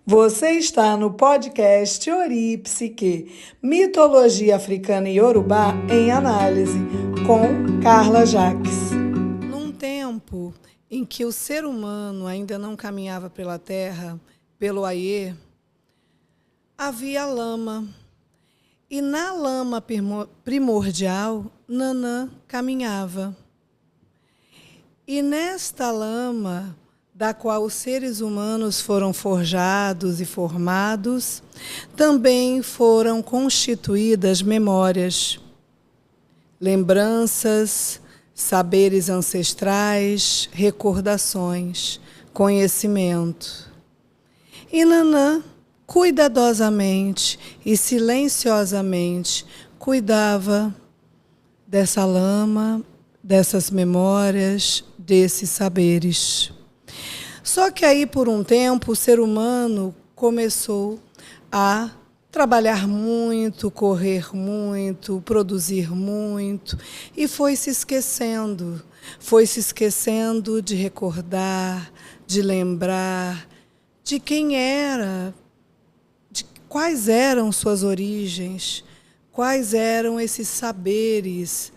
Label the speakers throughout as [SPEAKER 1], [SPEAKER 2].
[SPEAKER 1] Você está no podcast Ori Psique, Mitologia Africana e Yorubá em Análise, com Carla Jacques. Num tempo em que o ser humano ainda não caminhava pela terra, pelo Aie, havia lama. E na lama primordial, Nanã caminhava. E nesta lama, da qual os seres humanos foram forjados e formados, também foram constituídas memórias, lembranças, saberes ancestrais, recordações, conhecimento. E Nanã, cuidadosamente e silenciosamente, cuidava dessa lama, dessas memórias, desses saberes. Só que aí, por um tempo, o ser humano começou a trabalhar muito, correr muito, produzir muito, e foi se esquecendo de recordar, de lembrar de quem era, de quais eram suas origens, quais eram esses saberes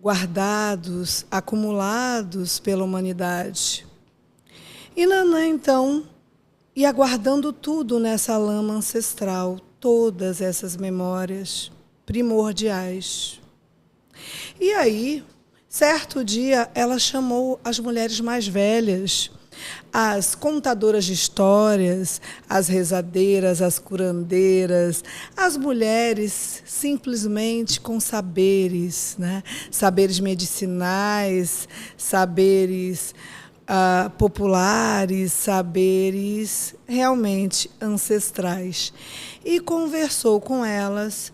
[SPEAKER 1] guardados, acumulados pela humanidade. E Nanã, então, ia guardando tudo nessa lama ancestral, todas essas memórias primordiais. E aí, certo dia, ela chamou as mulheres mais velhas, as contadoras de histórias, as rezadeiras, as curandeiras, as mulheres simplesmente com saberes, né? Saberes medicinais, saberes populares, saberes realmente ancestrais. E conversou com elas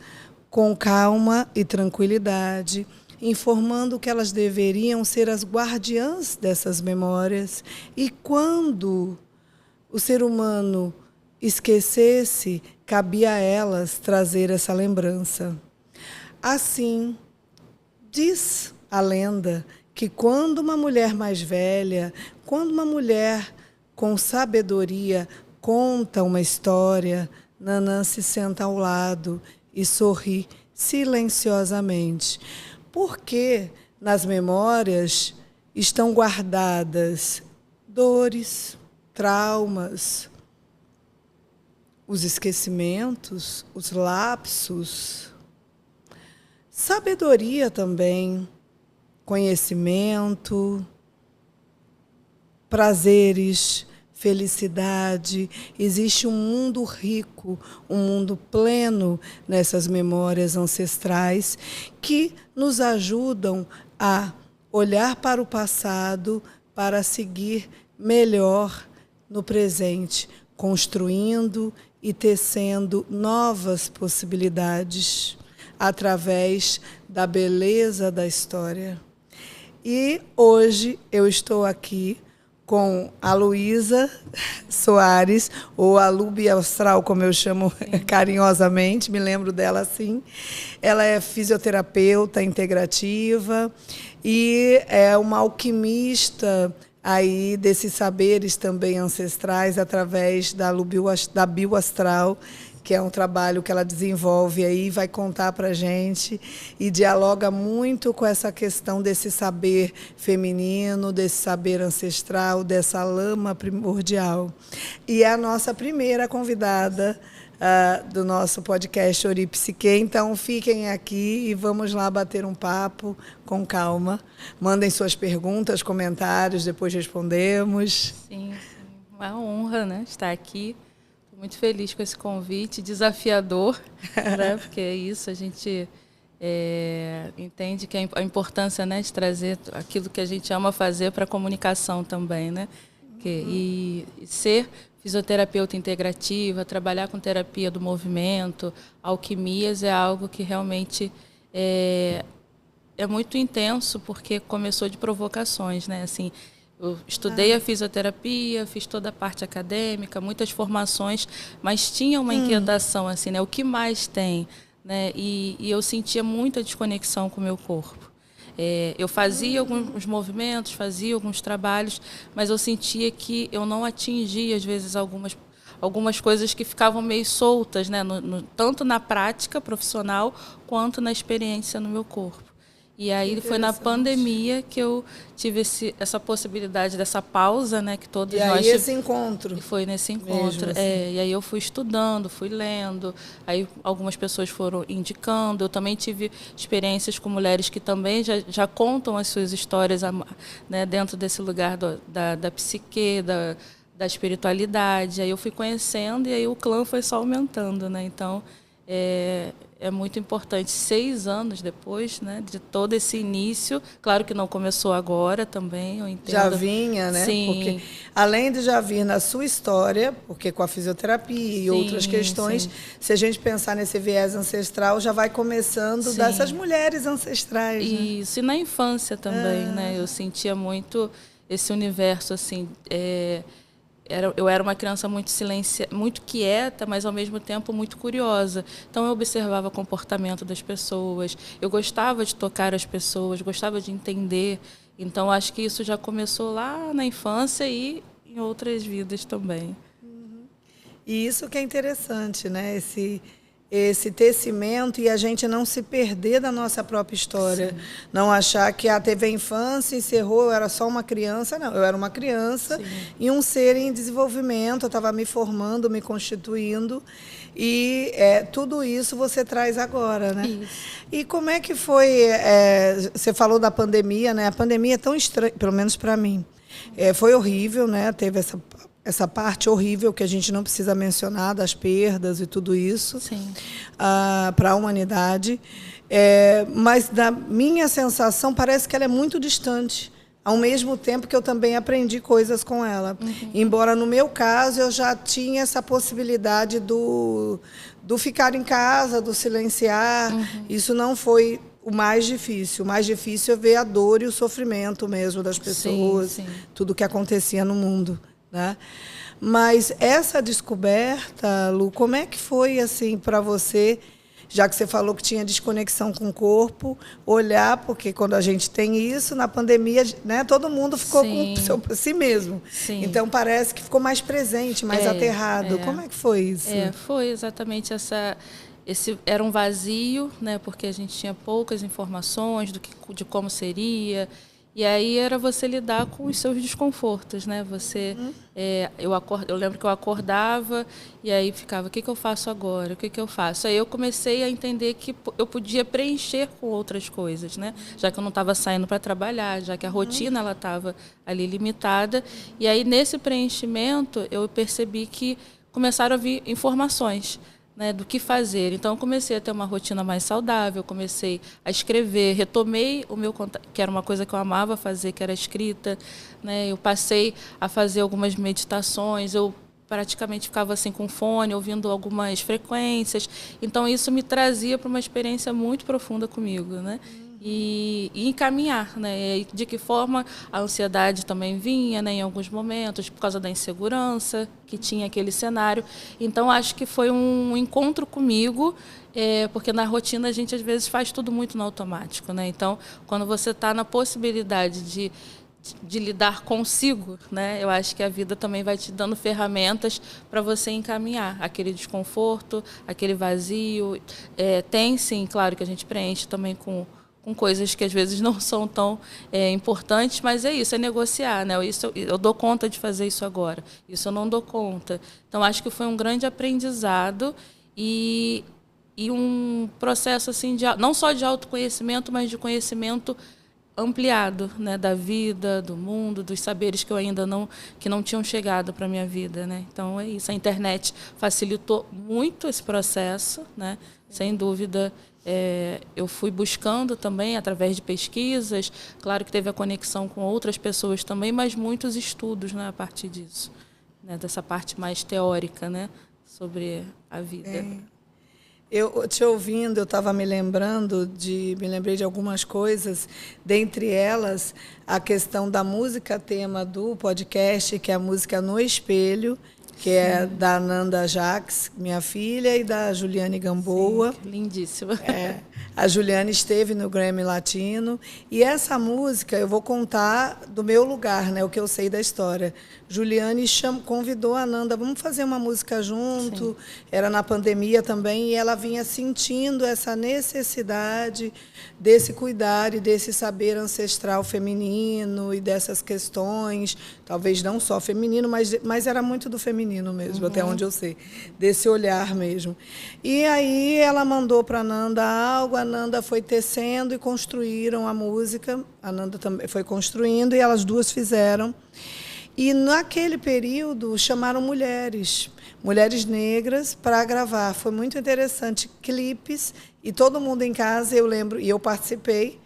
[SPEAKER 1] com calma e tranquilidade, informando que elas deveriam ser as guardiãs dessas memórias, e quando o ser humano esquecesse, cabia a elas trazer essa lembrança. Assim, diz a lenda que quando uma mulher mais velha, quando uma mulher com sabedoria conta uma história, Nanã se senta ao lado e sorri silenciosamente. Porque nas memórias estão guardadas dores, traumas, os esquecimentos, os lapsos, sabedoria também, conhecimento, prazeres, felicidade. Existe um mundo rico, um mundo pleno nessas memórias ancestrais que nos ajudam a olhar para o passado para seguir melhor no presente, construindo e tecendo novas possibilidades através da beleza da história. E hoje eu estou aqui com a Luísa Soares, ou a Lubi Astral, como eu chamo carinhosamente, me lembro dela assim. Ela é fisioterapeuta integrativa e é uma alquimista aí desses saberes também ancestrais através da bioastral, que é um trabalho que ela desenvolve aí, vai contar para a gente, e dialoga muito com essa questão desse saber feminino, desse saber ancestral, dessa lama primordial. E é a nossa primeira convidada do nosso podcast Ori Psique, então fiquem aqui e vamos lá bater um papo com calma. Mandem suas perguntas, comentários, depois respondemos.
[SPEAKER 2] Sim, uma honra, né, estar aqui. Muito feliz com esse convite, desafiador, né? Porque é isso, a gente entende que a importância, né, de trazer aquilo que a gente ama fazer para a comunicação também, né? E ser fisioterapeuta integrativa, trabalhar com terapia do movimento, alquimias, é algo que realmente é muito intenso, porque começou de provocações, né? Assim, eu estudei a fisioterapia, fiz toda a parte acadêmica, muitas formações, mas tinha uma inquietação, assim, né? O que mais tem? Né? E eu sentia muita desconexão com o meu corpo. Eu fazia alguns movimentos, fazia alguns trabalhos, mas eu sentia que eu não atingia, às vezes, algumas coisas que ficavam meio soltas, né? Tanto na prática profissional quanto na experiência no meu corpo. E aí foi na pandemia que eu tive essa possibilidade dessa pausa, né, que todos nós
[SPEAKER 1] tivemos. E aí esse encontro?
[SPEAKER 2] Foi nesse encontro. Assim. E aí eu fui estudando, fui lendo, aí algumas pessoas foram indicando. Eu também tive experiências com mulheres que também já contam as suas histórias, né, dentro desse lugar da psique, da espiritualidade. Aí eu fui conhecendo e aí o clã foi só aumentando, né? Então, é muito importante, 6 anos depois, né, de todo esse início. Claro que não começou agora também, eu entendo.
[SPEAKER 1] Já vinha, né?
[SPEAKER 2] Sim.
[SPEAKER 1] Porque, além de já vir na sua história, porque com a fisioterapia e outras questões, se a gente pensar nesse viés ancestral, já vai começando dessas mulheres ancestrais.
[SPEAKER 2] Isso, né? E na infância também, né? Eu sentia muito esse universo, assim... Eu era uma criança muito quieta, mas ao mesmo tempo muito curiosa. Então eu observava o comportamento das pessoas, eu gostava de tocar as pessoas, gostava de entender. Então acho que isso já começou lá na infância e em outras vidas também.
[SPEAKER 1] E isso que é interessante, né? Esse tecimento e a gente não se perder da nossa própria história. Sim. Não achar que teve a infância, encerrou, eu era só uma criança. Não, eu era uma criança e um ser em desenvolvimento, eu estava me formando, me constituindo. E tudo isso você traz agora, né? Isso. E como é que foi... você falou da pandemia, né? A pandemia é tão estranha, pelo menos para mim. Foi horrível, né? Teve essa parte horrível que a gente não precisa mencionar, das perdas e tudo isso, para a humanidade. Mas, da minha sensação, parece que ela é muito distante, ao mesmo tempo que eu também aprendi coisas com ela. Embora, no meu caso, eu já tinha essa possibilidade do ficar em casa, do silenciar. Isso não foi o mais difícil. O mais difícil é ver a dor e o sofrimento mesmo das pessoas, tudo que acontecia no mundo. Né? Mas essa descoberta, Lu, como é que foi assim para você, já que você falou que tinha desconexão com o corpo, olhar, porque quando a gente tem isso, na pandemia, né, todo mundo ficou com si mesmo. Então parece que ficou mais presente, mais aterrado. Como é que foi isso?
[SPEAKER 2] Foi exatamente esse era um vazio, né, porque a gente tinha poucas informações de como seria. E aí era você lidar com os seus desconfortos, né? Eu lembro que eu acordava e aí ficava, o que eu faço agora? O que eu faço? Aí eu comecei a entender que eu podia preencher com outras coisas, né? Já que eu não estava saindo para trabalhar, já que a rotina ela estava ali limitada. E aí nesse preenchimento eu percebi que começaram a vir informações, né, do que fazer. Então, eu comecei a ter uma rotina mais saudável, comecei a escrever, retomei o meu contato, que era uma coisa que eu amava fazer, que era a escrita. Né? Eu passei a fazer algumas meditações, eu praticamente ficava assim com fone, ouvindo algumas frequências. Então, isso me trazia para uma experiência muito profunda comigo, né? E encaminhar, né? E de que forma a ansiedade também vinha, né, em alguns momentos, por causa da insegurança que tinha aquele cenário. Então, acho que foi um encontro comigo, porque na rotina a gente, às vezes, faz tudo muito no automático. Né? Então, quando você está na possibilidade de lidar consigo, né? Eu acho que a vida também vai te dando ferramentas para você encaminhar aquele desconforto, aquele vazio. Tem, sim, claro que a gente preenche também com coisas que às vezes não são tão importantes, mas é isso, é negociar, né? Eu dou conta de fazer isso agora, isso eu não dou conta. Então, acho que foi um grande aprendizado e um processo assim, não só de autoconhecimento, mas de conhecimento ampliado, né? Da vida, do mundo, dos saberes que eu ainda não tinham chegado para a minha vida. Né? Então, é isso. A internet facilitou muito esse processo, né? Sem dúvida. Eu fui buscando também através de pesquisas, claro que teve a conexão com outras pessoas também, mas muitos estudos, né, a partir disso, né, dessa parte mais teórica, né, sobre a vida.
[SPEAKER 1] Eu te ouvindo, eu me lembrei de algumas coisas, dentre elas a questão da música tema do podcast, que é a música No Espelho, que é da Nanda Jacques, minha filha, e da Juliane Gamboa.
[SPEAKER 2] Sim, lindíssima.
[SPEAKER 1] A Juliane esteve no Grammy Latino. E essa música, eu vou contar do meu lugar, né, o que eu sei da história. Juliane convidou a Nanda, vamos fazer uma música junto.
[SPEAKER 2] Sim.
[SPEAKER 1] Era na pandemia também, e ela vinha sentindo essa necessidade desse cuidar e desse saber ancestral feminino e dessas questões, talvez não só feminino, mas era muito do feminino mesmo, até onde eu sei, desse olhar mesmo. E aí ela mandou para a Nanda algo, a Nanda foi tecendo e construíram a música, a Nanda também foi construindo e elas duas fizeram. E, naquele período, chamaram mulheres negras, para gravar. Foi muito interessante. Clipes, e todo mundo em casa, eu lembro, e eu participei.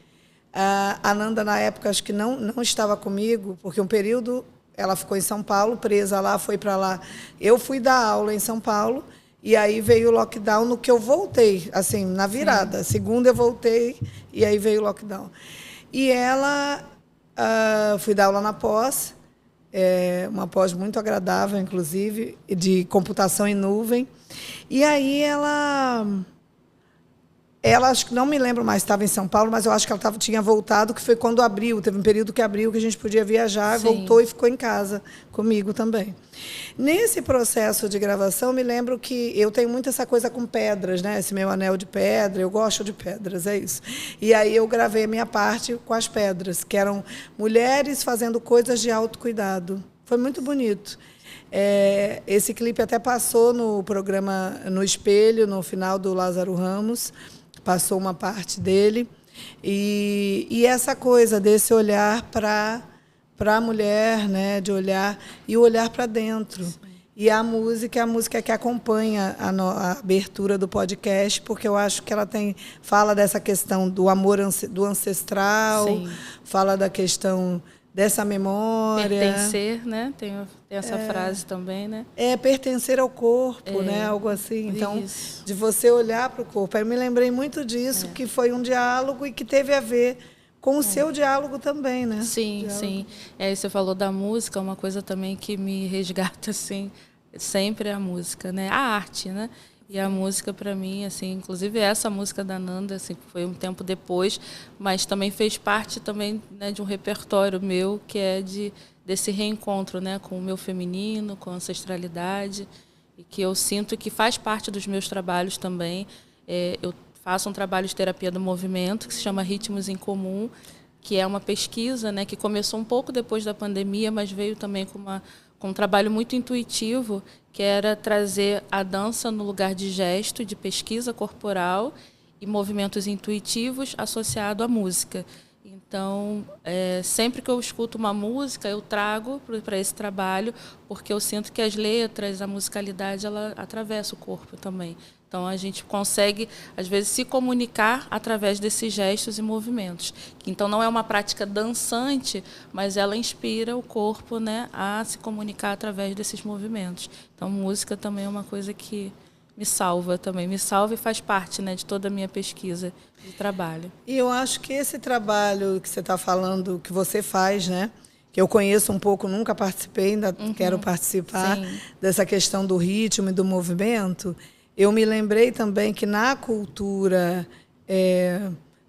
[SPEAKER 1] A Nanda, na época, acho que não estava comigo, porque um período ela ficou em São Paulo, presa lá, foi para lá. Eu fui dar aula em São Paulo, e aí veio o lockdown, no que eu voltei, assim, na virada. Sim. Segunda eu voltei, e aí veio o lockdown. E ela, fui dar aula na pós, uma pós muito agradável, inclusive, de computação em nuvem. E aí ela acho que não me lembro mais, estava em São Paulo, mas eu acho que ela tinha voltado, que foi quando abriu, teve um período que abriu, que a gente podia viajar, Sim. Voltou e ficou em casa comigo também. Nesse processo de gravação, me lembro que eu tenho muito essa coisa com pedras, né? Esse meu anel de pedra, eu gosto de pedras, é isso. E aí eu gravei a minha parte com as pedras, que eram mulheres fazendo coisas de autocuidado. Foi muito bonito. Esse clipe até passou no programa No Espelho, no final do Lázaro Ramos, passou uma parte dele. E essa coisa desse olhar para a mulher, né, de olhar e o olhar para dentro. Sim. E a música que acompanha a abertura do podcast, porque eu acho que ela fala dessa questão do amor do ancestral, Sim. Fala da questão dessa memória.
[SPEAKER 2] Pertencer, né? Tem essa frase também, né?
[SPEAKER 1] Pertencer ao corpo, né? Algo assim. Então, isso. De você olhar para o corpo. Aí eu me lembrei muito disso, que foi um diálogo e que teve a ver com o seu diálogo também, né?
[SPEAKER 2] Sim, sim. Você falou da música, uma coisa também que me resgata, assim, sempre é a música, né? A arte, né? E a música, para mim, assim, inclusive essa música da Nanda, assim, foi um tempo depois, mas também fez parte também, né, de um repertório meu, que é desse reencontro, né, com o meu feminino, com a ancestralidade, e que eu sinto que faz parte dos meus trabalhos também. Eu faço um trabalho de terapia do movimento, que se chama Ritmos em Comum, que é uma pesquisa, né, que começou um pouco depois da pandemia, mas veio também com um trabalho muito intuitivo, que era trazer a dança no lugar de gesto, de pesquisa corporal e movimentos intuitivos associado à música. Então, sempre que eu escuto uma música, eu trago para esse trabalho, porque eu sinto que as letras, a musicalidade, ela atravessa o corpo também. Então, a gente consegue, às vezes, se comunicar através desses gestos e movimentos. Então, não é uma prática dançante, mas ela inspira o corpo, né, a se comunicar através desses movimentos. Então, música também é uma coisa que me salva também. Me salva e faz parte, né, de toda a minha pesquisa de trabalho.
[SPEAKER 1] E eu acho que esse trabalho que você está falando, que você faz, né, que eu conheço um pouco, nunca participei, ainda quero participar, Sim. Dessa questão do ritmo e do movimento. Eu me lembrei também que na cultura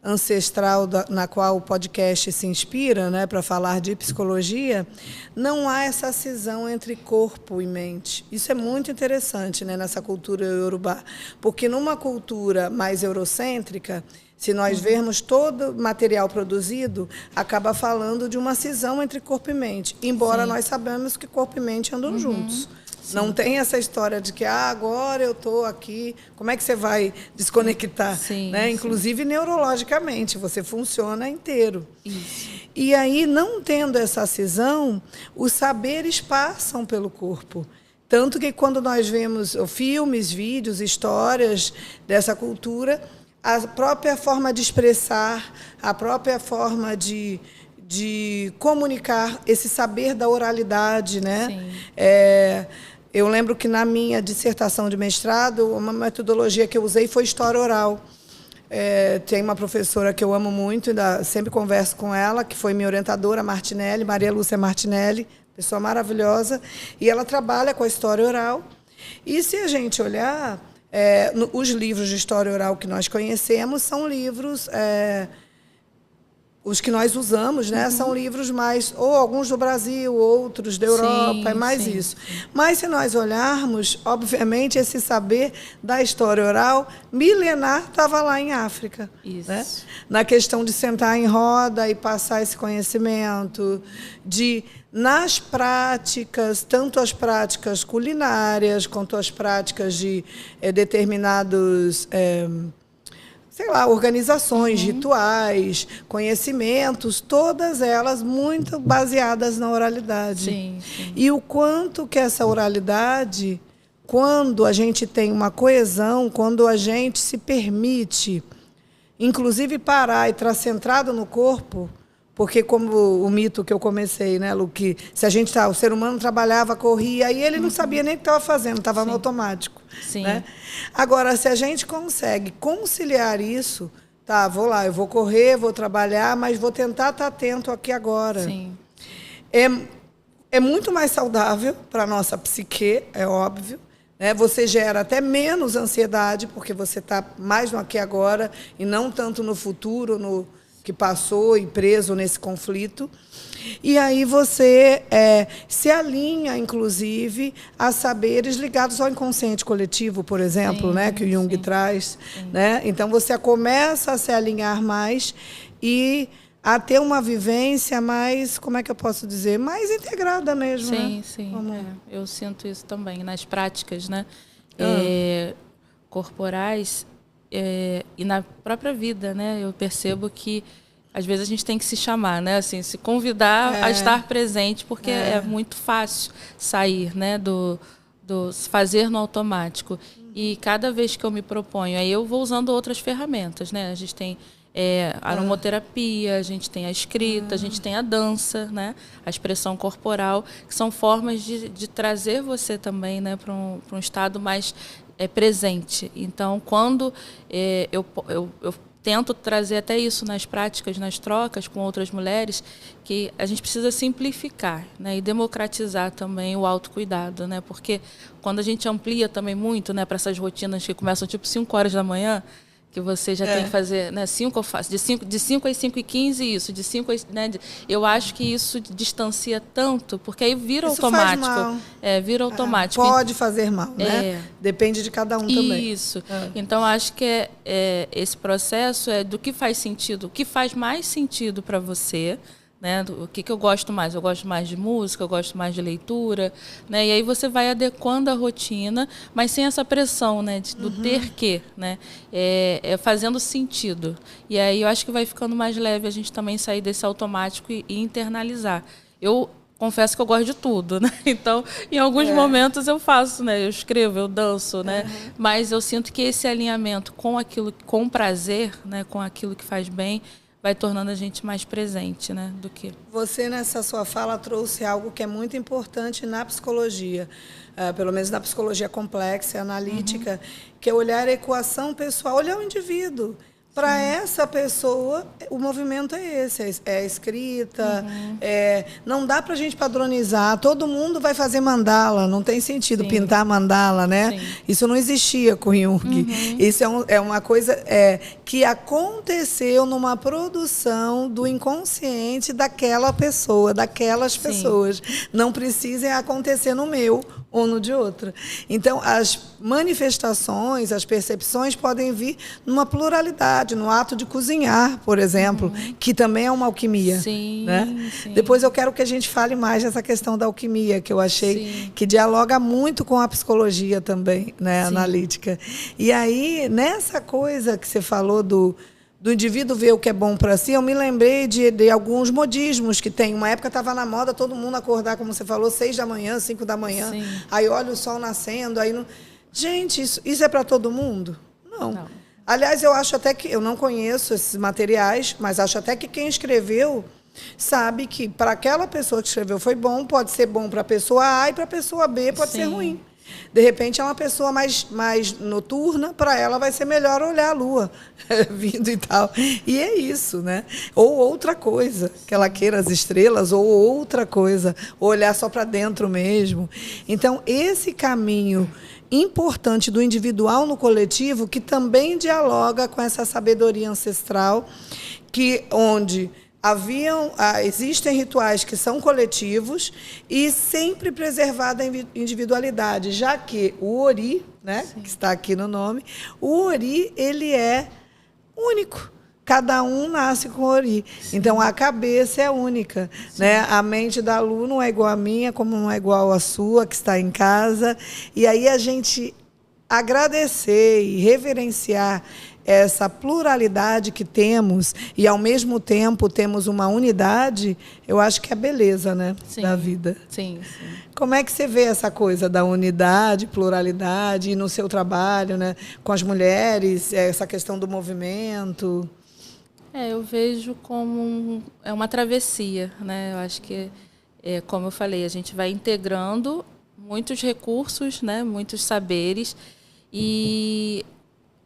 [SPEAKER 1] ancestral na qual o podcast se inspira, né, para falar de psicologia, não há essa cisão entre corpo e mente. Isso é muito interessante, né, nessa cultura iorubá, porque numa cultura mais eurocêntrica, se nós vermos todo material produzido, acaba falando de uma cisão entre corpo e mente, embora Sim. nós sabemos que corpo e mente andam juntos. Sim. Não tem essa história de que agora eu estou aqui, como é que você vai desconectar?
[SPEAKER 2] Sim,
[SPEAKER 1] né?
[SPEAKER 2] sim.
[SPEAKER 1] Inclusive neurologicamente, você funciona inteiro.
[SPEAKER 2] Isso.
[SPEAKER 1] E aí, não tendo essa cisão, os saberes passam pelo corpo. Tanto que quando nós vemos filmes, vídeos, histórias dessa cultura, a própria forma de expressar, a própria forma de comunicar, esse saber da oralidade, né?
[SPEAKER 2] Sim.
[SPEAKER 1] Eu lembro que na minha dissertação de mestrado, uma metodologia que eu usei foi história oral. Tem uma professora que eu amo muito, ainda sempre converso com ela, que foi minha orientadora, Martinelli, Maria Lúcia Martinelli, pessoa maravilhosa, e ela trabalha com a história oral. E se a gente olhar, os livros de história oral que nós conhecemos são livros os que nós usamos, né, são livros mais, ou alguns do Brasil, outros da Europa, é mais isso. Mas, se nós olharmos, obviamente, esse saber da história oral milenar estava lá em África.
[SPEAKER 2] Isso.
[SPEAKER 1] Né? Na questão de sentar em roda e passar esse conhecimento, de, nas práticas, tanto as práticas culinárias, quanto as práticas de determinados... sei lá, organizações, rituais, conhecimentos, todas elas muito baseadas na oralidade.
[SPEAKER 2] Sim, sim.
[SPEAKER 1] E o quanto que essa oralidade, quando a gente tem uma coesão, quando a gente se permite, inclusive parar e estar centrado no corpo, porque como o mito que eu comecei, né, Lu, que se a gente o ser humano trabalhava, corria, e ele não sabia nem o que estava fazendo, estava no automático.
[SPEAKER 2] Sim.
[SPEAKER 1] Né? Agora, se a gente consegue conciliar isso, tá, vou lá, eu vou correr, vou trabalhar, mas vou tentar estar atento aqui agora.
[SPEAKER 2] Sim.
[SPEAKER 1] É muito mais saudável para a nossa psique, é óbvio. Né? Você gera até menos ansiedade, porque você está mais no aqui e agora, e não tanto no futuro, no que passou e preso nesse conflito. E aí você se alinha, inclusive, a saberes ligados ao inconsciente coletivo, por exemplo,
[SPEAKER 2] Sim,
[SPEAKER 1] né, que o Jung traz. Né? Então, você começa a se alinhar mais e a ter uma vivência mais, como é que eu posso dizer, mais integrada mesmo.
[SPEAKER 2] Sim,
[SPEAKER 1] né?
[SPEAKER 2] sim. Eu sinto isso também nas práticas, né? Corporais e na própria vida, né? Eu percebo que às vezes a gente tem que se chamar, né? Assim, se convidar a estar presente, porque é muito fácil sair, né? Do fazer no automático. E cada vez que eu me proponho, aí eu vou usando outras ferramentas, né? A gente tem aromaterapia, a gente tem a escrita, a gente tem a dança, né? A expressão corporal, que são formas de trazer você também, né? Para um estado mais presente. Então, quando eu tento trazer até isso nas práticas, nas trocas com outras mulheres, que a gente precisa simplificar, né, e democratizar também o autocuidado, né, porque quando a gente amplia também muito, né, para essas rotinas que começam tipo 5 horas da manhã, que você já tem que fazer, né, 5 eu faço, de 5 às 5h15 isso, de 5 às, né, eu acho que isso distancia tanto, porque aí vira
[SPEAKER 1] isso
[SPEAKER 2] automático.
[SPEAKER 1] Faz mal.
[SPEAKER 2] Vira automático.
[SPEAKER 1] Pode fazer mal, né? Depende de cada um também.
[SPEAKER 2] Isso. Então, acho que esse processo é do que faz sentido, o que faz mais sentido para você, né? O que eu gosto mais? Eu gosto mais de música, eu gosto mais de leitura, né? E aí você vai adequando a rotina, mas sem essa pressão, né? Do ter que, né? Fazendo sentido. E aí eu acho que vai ficando mais leve a gente também sair desse automático e internalizar. Eu confesso que eu gosto de tudo, né? Então, em alguns momentos eu faço, né? Eu escrevo, eu danço, né? Mas eu sinto que esse alinhamento com aquilo, com prazer, né? Com aquilo que faz bem, vai tornando a gente mais presente, né, do que...
[SPEAKER 1] Você, nessa sua fala, trouxe algo que é muito importante na psicologia, pelo menos na psicologia complexa e analítica, que é olhar a equação pessoal, olhar o indivíduo. Para essa pessoa, o movimento é esse, é a escrita, não dá para a gente padronizar, todo mundo vai fazer mandala, não tem sentido pintar mandala, né?
[SPEAKER 2] Sim.
[SPEAKER 1] Isso não existia com Jung. Isso é uma coisa que aconteceu numa produção do inconsciente daquela pessoa, daquelas pessoas. Não precisa acontecer no meu ou no de outra. Então, as manifestações, as percepções podem vir numa pluralidade, no ato de cozinhar, por exemplo, que também é uma alquimia.
[SPEAKER 2] Sim,
[SPEAKER 1] né?
[SPEAKER 2] sim.
[SPEAKER 1] Depois eu quero que a gente fale mais dessa questão da alquimia, que eu achei que dialoga muito com a psicologia também, né, analítica. E aí, nessa coisa que você falou do indivíduo ver o que é bom para si, eu me lembrei de alguns modismos que tem. Uma época estava na moda todo mundo acordar, como você falou, 6 da manhã, 5 da manhã.
[SPEAKER 2] Sim.
[SPEAKER 1] Aí olha o sol nascendo. Aí não... Gente, isso é para todo mundo? Não. Aliás, eu acho até que... Eu não conheço esses materiais, mas acho até que quem escreveu sabe que para aquela pessoa que escreveu foi bom, pode ser bom para a pessoa A e para a pessoa B pode ser ruim. De repente, é uma pessoa mais noturna, para ela vai ser melhor olhar a lua vindo e tal. E é isso, né? Ou outra coisa, que ela queira as estrelas, ou outra coisa, ou olhar só para dentro mesmo. Então, esse caminho importante do individual no coletivo, que também dialoga com essa sabedoria ancestral, onde existem rituais que são coletivos e sempre preservada a individualidade, já que o Ori, né, que está aqui no nome, o Ori ele é único. Cada um nasce com Ori. Sim. Então, a cabeça é única. Né? A mente da Lu não é igual à minha, como não é igual à sua, que está em casa. E aí a gente agradecer e reverenciar essa pluralidade que temos e, ao mesmo tempo, temos uma unidade, eu acho que é a beleza, né, da vida.
[SPEAKER 2] Sim, sim.
[SPEAKER 1] Como é que você vê essa coisa da unidade, pluralidade, e no seu trabalho, né, com as mulheres, essa questão do movimento?
[SPEAKER 2] Eu vejo como uma travessia, né? Eu acho que, como eu falei, a gente vai integrando muitos recursos, né, muitos saberes, e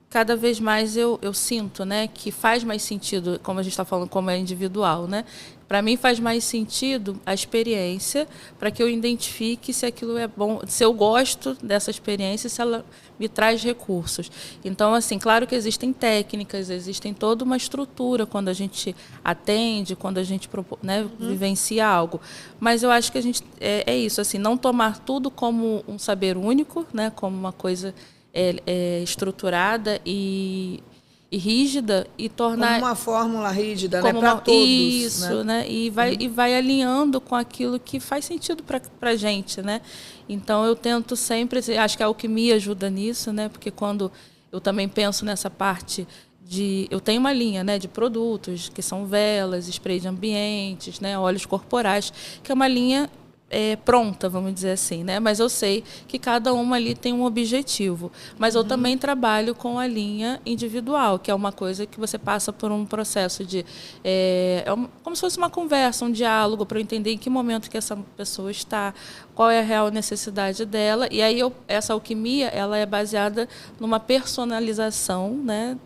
[SPEAKER 2] cada vez mais eu sinto, né, que faz mais sentido, como a gente está falando, como é individual, né? Para mim faz mais sentido a experiência, para que eu identifique se aquilo é bom, se eu gosto dessa experiência, se ela me traz recursos. Então, assim, claro que existem técnicas, existem toda uma estrutura quando a gente atende, quando a gente vivencia algo. Mas eu acho que a gente é isso, assim, não tomar tudo como um saber único, né, como uma coisa estruturada e rígida, e tornar
[SPEAKER 1] como uma fórmula rígida, né, para todos,
[SPEAKER 2] isso, né? E vai alinhando com aquilo que faz sentido para a gente, né? Então eu tento sempre, acho que a alquimia ajuda nisso, né? Porque quando eu também penso nessa parte eu tenho uma linha, né, de produtos que são velas, spray de ambientes, né, óleos corporais, que é uma linha pronta, vamos dizer assim, né? Mas eu sei que cada uma ali tem um objetivo. Mas eu também trabalho com a linha individual, que é uma coisa que você passa por um processo de... como se fosse uma conversa, um diálogo, para eu entender em que momento que essa pessoa está, qual é a real necessidade dela. E aí essa alquimia ela é baseada numa personalização, né,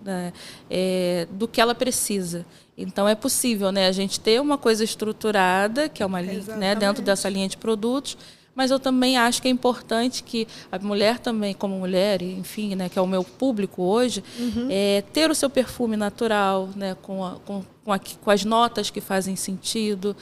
[SPEAKER 2] do que ela precisa. Então, é possível, né, a gente ter uma coisa estruturada, que é uma linha, né, dentro dessa linha de produtos, mas eu também acho que é importante que a mulher também, como mulher, enfim, né, que é o meu público hoje, ter o seu perfume natural, né, com as notas que fazem sentido,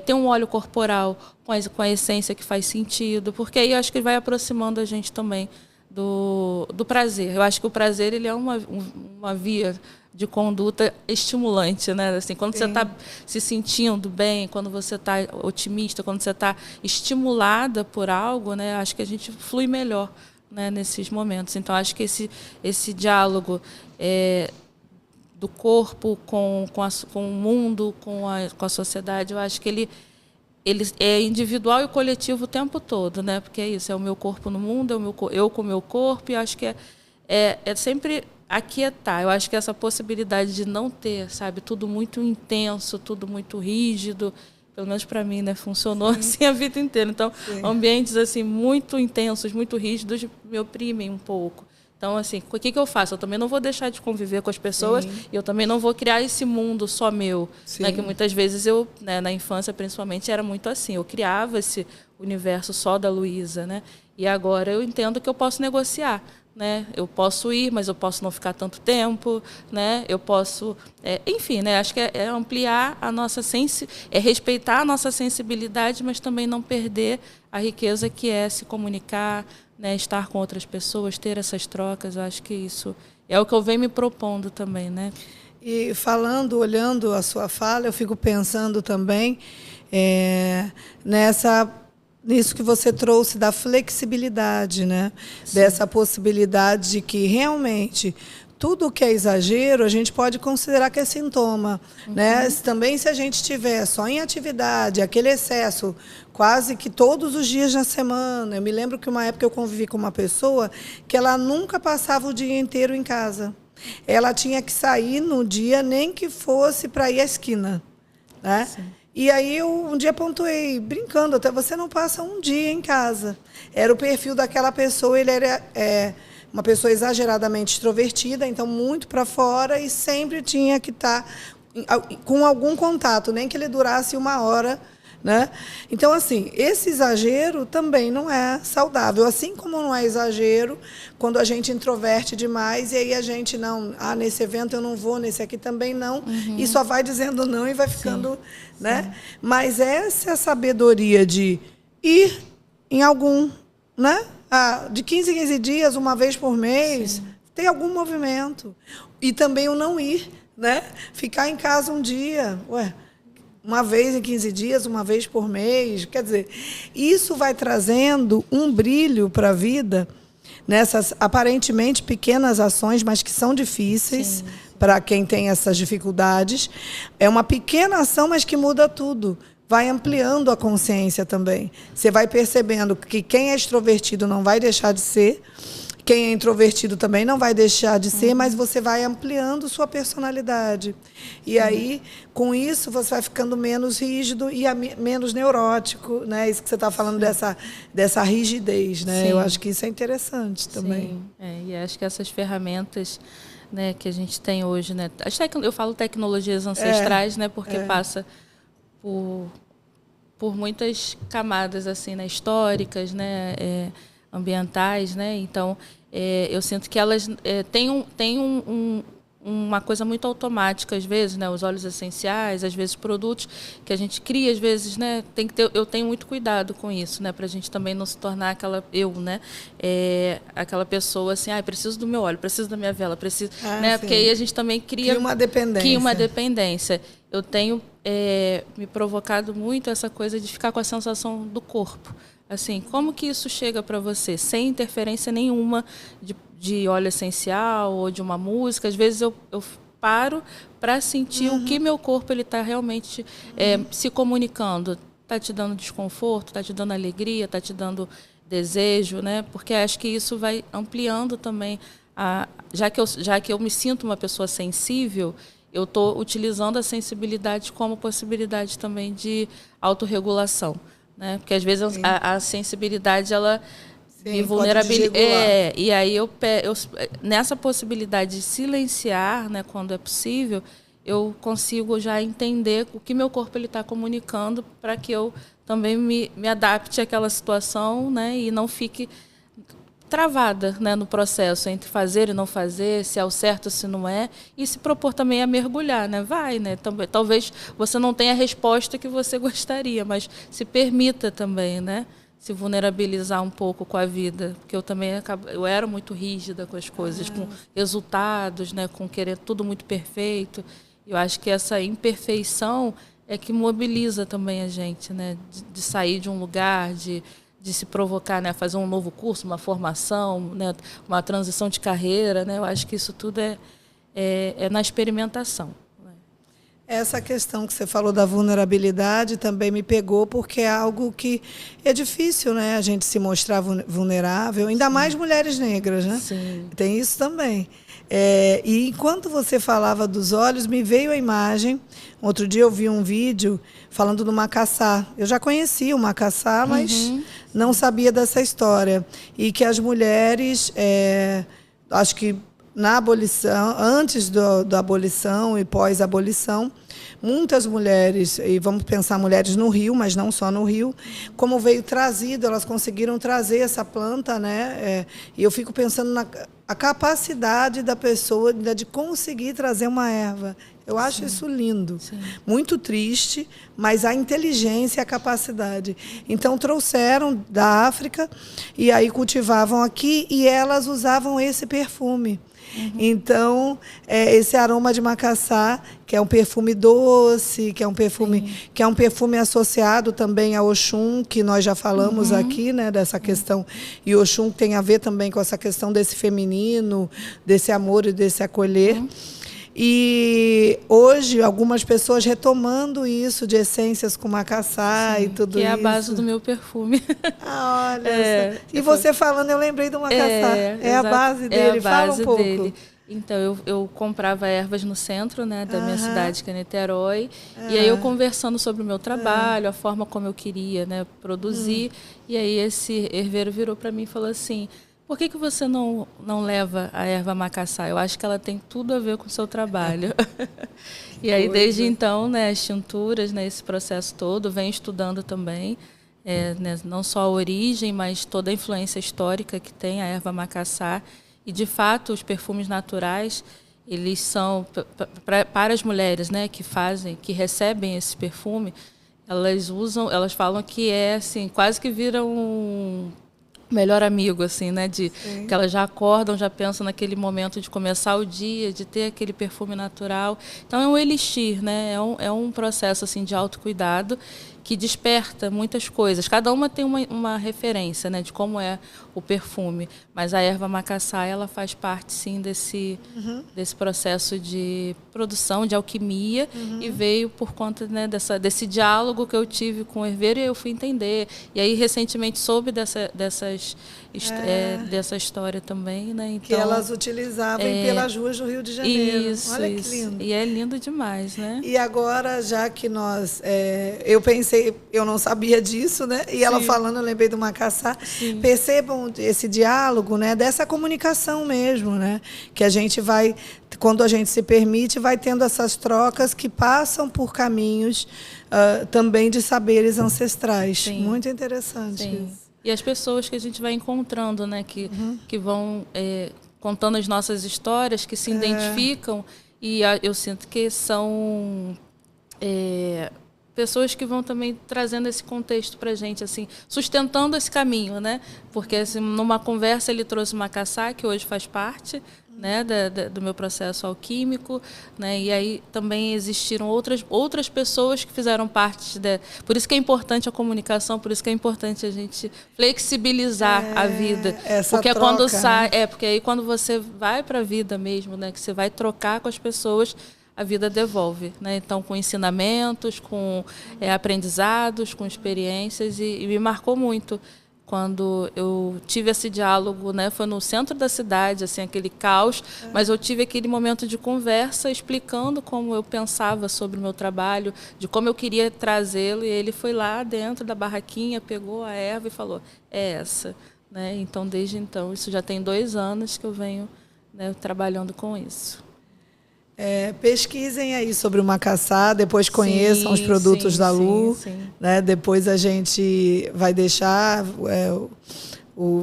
[SPEAKER 2] ter um óleo corporal com a essência que faz sentido, porque aí eu acho que vai aproximando a gente também do prazer. Eu acho que o prazer ele é uma via de conduta estimulante, né? Assim, quando você está se sentindo bem, quando você está otimista, quando você está estimulada por algo, né? Acho que a gente flui melhor, né, nesses momentos. Então, acho que esse diálogo do corpo com o mundo, com a sociedade, eu acho que ele é individual e coletivo o tempo todo, né? Porque é isso, é o meu corpo no mundo, eu com o meu corpo, e acho que é sempre aquietar. Eu acho que essa possibilidade de não ter, sabe, tudo muito intenso, tudo muito rígido, pelo menos para mim, né, funcionou assim a vida inteira. Então, ambientes assim muito intensos, muito rígidos, me oprimem um pouco. Então, assim, o que eu faço? Eu também não vou deixar de conviver com as pessoas e eu também não vou criar esse mundo só meu. Né, que muitas vezes eu, né, na infância principalmente, era muito assim. Eu criava esse universo só da Luísa, né? E agora eu entendo que eu posso negociar. Né? Eu posso ir, mas eu posso não ficar tanto tempo, né? Eu posso, enfim, né? Acho que é ampliar a nossa respeitar a nossa sensibilidade, mas também não perder a riqueza que é se comunicar, né? Estar com outras pessoas, ter essas trocas. Eu acho que isso é o que eu venho me propondo também, né?
[SPEAKER 1] E olhando a sua fala, eu fico pensando também nisso que você trouxe da flexibilidade, né? Dessa possibilidade de que realmente tudo que é exagero a gente pode considerar que é sintoma, né? Também se a gente estiver só em atividade, aquele excesso quase que todos os dias da semana. Eu me lembro que uma época eu convivi com uma pessoa que ela nunca passava o dia inteiro em casa. Ela tinha que sair no dia, nem que fosse para ir à esquina, né? Sim. E aí eu um dia pontuei, brincando, até você não passa um dia em casa. Era o perfil daquela pessoa, ele era uma pessoa exageradamente extrovertida, então muito para fora, e sempre tinha que estar com algum contato, nem que ele durasse 1 hora, né? Então, assim, esse exagero também não é saudável. Assim como não é exagero quando a gente introverte demais e aí a gente não... nesse evento eu não vou, nesse aqui também não. E só vai dizendo não e vai ficando... né? Sim. Mas essa é a sabedoria de ir em algum... né? De 15 em 15 dias, uma vez por mês, sim, tem algum movimento. E também o não ir, né? Ficar em casa um dia, uma vez em 15 dias, uma vez por mês. Quer dizer, isso vai trazendo um brilho para a vida nessas aparentemente pequenas ações, mas que são difíceis para quem tem essas dificuldades. É uma pequena ação, mas que muda tudo. Vai ampliando a consciência também. Você vai percebendo que quem é extrovertido não vai deixar de ser, quem é introvertido também não vai deixar de ser, mas você vai ampliando sua personalidade. E aí, com isso, você vai ficando menos rígido e menos neurótico, né? Isso que você está falando dessa rigidez, né? Sim. Eu acho que isso é interessante também.
[SPEAKER 2] Sim. E acho que essas ferramentas, né, que a gente tem hoje, né? Eu falo tecnologias ancestrais, né? Porque passa por muitas camadas assim, né, históricas, né, ambientais, né? Então eu sinto que elas têm uma coisa muito automática às vezes, né? Os óleos essenciais, às vezes produtos que a gente cria, às vezes, né? Eu tenho muito cuidado com isso, né? Para a gente também não se tornar aquela pessoa assim, preciso do meu óleo, preciso da minha vela, preciso, né? Sim. Porque aí a gente também cria uma dependência. Eu tenho me provocado muito essa coisa de ficar com a sensação do corpo. Assim, como que isso chega para você? Sem interferência nenhuma de óleo essencial ou de uma música. Às vezes eu paro para sentir o que meu corpo está realmente se comunicando. Está te dando desconforto, está te dando alegria, está te dando desejo, né? Porque acho que isso vai ampliando também. Já que eu me sinto uma pessoa sensível, eu estou utilizando a sensibilidade como possibilidade também de autorregulação, né? Porque às vezes a sensibilidade ela me vulnerabiliza. E aí eu nessa possibilidade de silenciar, né, quando é possível, eu consigo já entender o que meu corpo está comunicando para que eu também me adapte àquela situação, né, e não fique travada, né, no processo entre fazer e não fazer, se é o certo, se não é, e se propor também a mergulhar, né? Vai, né? Talvez você não tenha a resposta que você gostaria, mas se permita também, né, se vulnerabilizar um pouco com a vida, porque eu era muito rígida com as coisas, com resultados, né, com querer tudo muito perfeito. Eu acho que essa imperfeição é que mobiliza também a gente, né, de sair de um lugar, de se provocar, né, fazer um novo curso, uma formação, né, uma transição de carreira, né? Eu acho que isso tudo é na experimentação.
[SPEAKER 1] Essa questão que você falou da vulnerabilidade também me pegou, porque é algo que é difícil, né, a gente se mostrar vulnerável, ainda mais mulheres negras, né?
[SPEAKER 2] Sim.
[SPEAKER 1] Tem isso também. E enquanto você falava dos olhos, me veio a imagem. Outro dia eu vi um vídeo falando do Macassá. Eu já conhecia o Macassá, mas não sabia dessa história. E que as mulheres, acho que na abolição, antes da abolição e pós-abolição, muitas mulheres, e vamos pensar mulheres no Rio, mas não só no Rio, como veio trazido, elas conseguiram trazer essa planta, né? E eu fico pensando na capacidade da pessoa de conseguir trazer uma erva. Eu acho isso lindo. Sim. Muito triste, mas a inteligência e a capacidade. Então, trouxeram da África e aí cultivavam aqui e elas usavam esse perfume. Então, esse aroma de macassá, que é um perfume doce, que é um perfume associado também a Oxum, que nós já falamos aqui, né, dessa questão. E Oxum tem a ver também com essa questão desse feminino, desse amor e desse acolher. E hoje, algumas pessoas retomando isso de essências com macassá e tudo isso.
[SPEAKER 2] Que é a base do meu perfume.
[SPEAKER 1] Olha. E você falando, eu lembrei do macassá. É a base dele. Fala um pouco. Dele.
[SPEAKER 2] Então, eu comprava ervas no centro, né, da minha cidade, que é Niterói. E aí eu conversando sobre o meu trabalho, a forma como eu queria, né, produzir. E aí esse herveiro virou para mim e falou assim: Por que você não leva a erva macaçá? Eu acho que ela tem tudo a ver com o seu trabalho. E aí, desde então, né, as tinturas, né, esse processo todo, venho estudando também, né, não só a origem, mas toda a influência histórica que tem a erva macaçá. E, de fato, os perfumes naturais, eles são, para as mulheres, né, que recebem esse perfume, elas falam que é assim, quase que vira um melhor amigo, assim, né? Que elas já acordam, já pensam naquele momento de começar o dia, de ter aquele perfume natural. Então é um elixir, né? É um processo assim de autocuidado que desperta muitas coisas. Cada uma tem uma referência, né, de como é o perfume. Mas a erva macaçá, ela faz parte, sim, desse processo de produção, de alquimia, e veio por conta, né, desse diálogo que eu tive com o herveiro, e eu fui entender. E aí, recentemente, soube dessa história também, né? Então,
[SPEAKER 1] que elas utilizavam pelas ruas do Rio de Janeiro.
[SPEAKER 2] Isso,
[SPEAKER 1] olha
[SPEAKER 2] isso.
[SPEAKER 1] Que lindo.
[SPEAKER 2] E é lindo demais, né?
[SPEAKER 1] E agora, já que nós... eu pensei, eu não sabia disso, né? E ela falando, eu lembrei do macaçá. Sim. Percebam esse diálogo, né? Dessa comunicação mesmo, né? Que a gente vai, quando a gente se permite, vai tendo essas trocas que passam por caminhos também de saberes ancestrais. Sim. Muito interessante.
[SPEAKER 2] Sim. Isso. E as pessoas que a gente vai encontrando, né? Que vão contando as nossas histórias, que se identificam, e eu sinto que são pessoas que vão também trazendo esse contexto para a gente, assim, sustentando esse caminho, né? Porque assim, numa conversa ele trouxe o macaçá, que hoje faz parte, né, do meu processo alquímico, né? E aí também existiram outras pessoas que fizeram parte por isso que é importante a comunicação, por isso que é importante a gente flexibilizar a vida,
[SPEAKER 1] essa
[SPEAKER 2] porque
[SPEAKER 1] troca,
[SPEAKER 2] quando sai,
[SPEAKER 1] né?
[SPEAKER 2] porque aí quando você vai para a vida mesmo, né, que você vai trocar com as pessoas, a vida devolve, né? Então, com ensinamentos, com aprendizados, com experiências, e me marcou muito quando eu tive esse diálogo, né? Foi no centro da cidade, assim, aquele caos, mas eu tive aquele momento de conversa explicando como eu pensava sobre o meu trabalho, de como eu queria trazê-lo, e ele foi lá dentro da barraquinha, pegou a erva e falou, é essa, né? Então, desde então, isso já tem 2 anos que eu venho, né, trabalhando com isso.
[SPEAKER 1] Pesquisem aí sobre o macaçá, depois conheçam os produtos da Lu, né? Depois a gente vai deixar,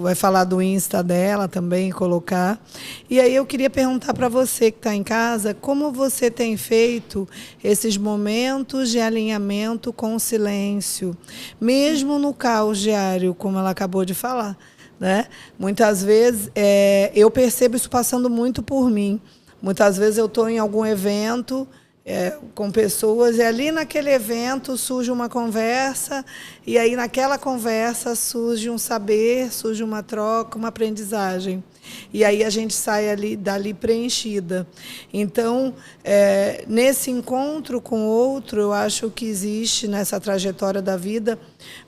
[SPEAKER 1] vai falar do Insta dela também, colocar. E aí eu queria perguntar para você que está em casa, como você tem feito esses momentos de alinhamento com o silêncio, mesmo no caos diário, como ela acabou de falar, né? Muitas vezes eu percebo isso passando muito por mim. Muitas vezes eu estou em algum evento com pessoas e ali naquele evento surge uma conversa e aí naquela conversa surge um saber, surge uma troca, uma aprendizagem. E aí a gente sai dali preenchida. Então, nesse encontro com o outro, eu acho que existe nessa trajetória da vida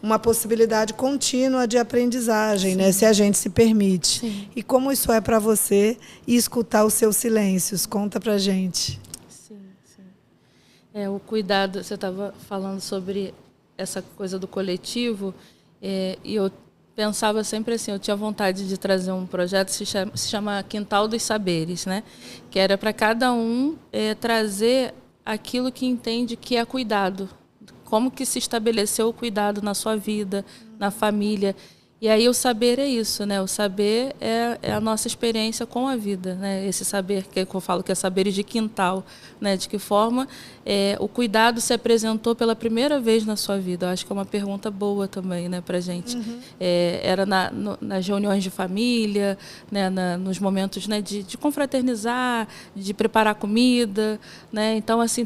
[SPEAKER 1] uma possibilidade contínua de aprendizagem, né, se a gente se permite. Sim. E como isso é para você escutar os seus silêncios? Conta para a gente.
[SPEAKER 2] Sim. O cuidado, você estava falando sobre essa coisa do coletivo, e eu pensava sempre assim, eu tinha vontade de trazer um projeto que se chama Quintal dos Saberes, né? Que era para cada um trazer aquilo que entende que é cuidado, como que se estabeleceu o cuidado na sua vida, na família. E aí o saber é isso, né? O saber é a nossa experiência com a vida, né? Esse saber que eu falo que é saberes de quintal, né? De que forma o cuidado se apresentou pela primeira vez na sua vida. Eu acho que é uma pergunta boa também, né, para a gente. Era nas reuniões de família, né? Nos momentos, né, de confraternizar, de preparar comida, né? Então, assim,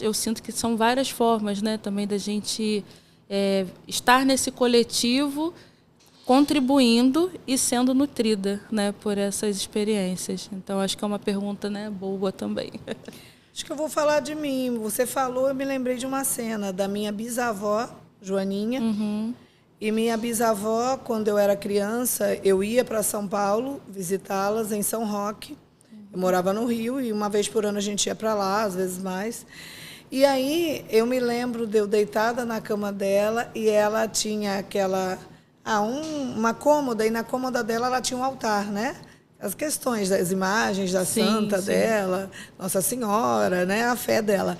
[SPEAKER 2] eu sinto que são várias formas, né, também da gente estar nesse coletivo, contribuindo e sendo nutrida, né, por essas experiências. Então, acho que é uma pergunta, né, boa também.
[SPEAKER 1] Acho que eu vou falar de mim. Você falou, eu me lembrei de uma cena da minha bisavó, Joaninha. E minha bisavó, quando eu era criança, eu ia para São Paulo visitá-las em São Roque. Eu morava no Rio e uma vez por ano a gente ia para lá, às vezes mais. E aí eu me lembro de eu deitada na cama dela e ela tinha uma cômoda, e na cômoda dela ela tinha um altar, né? As questões das imagens da santa dela, Nossa Senhora, né? A fé dela.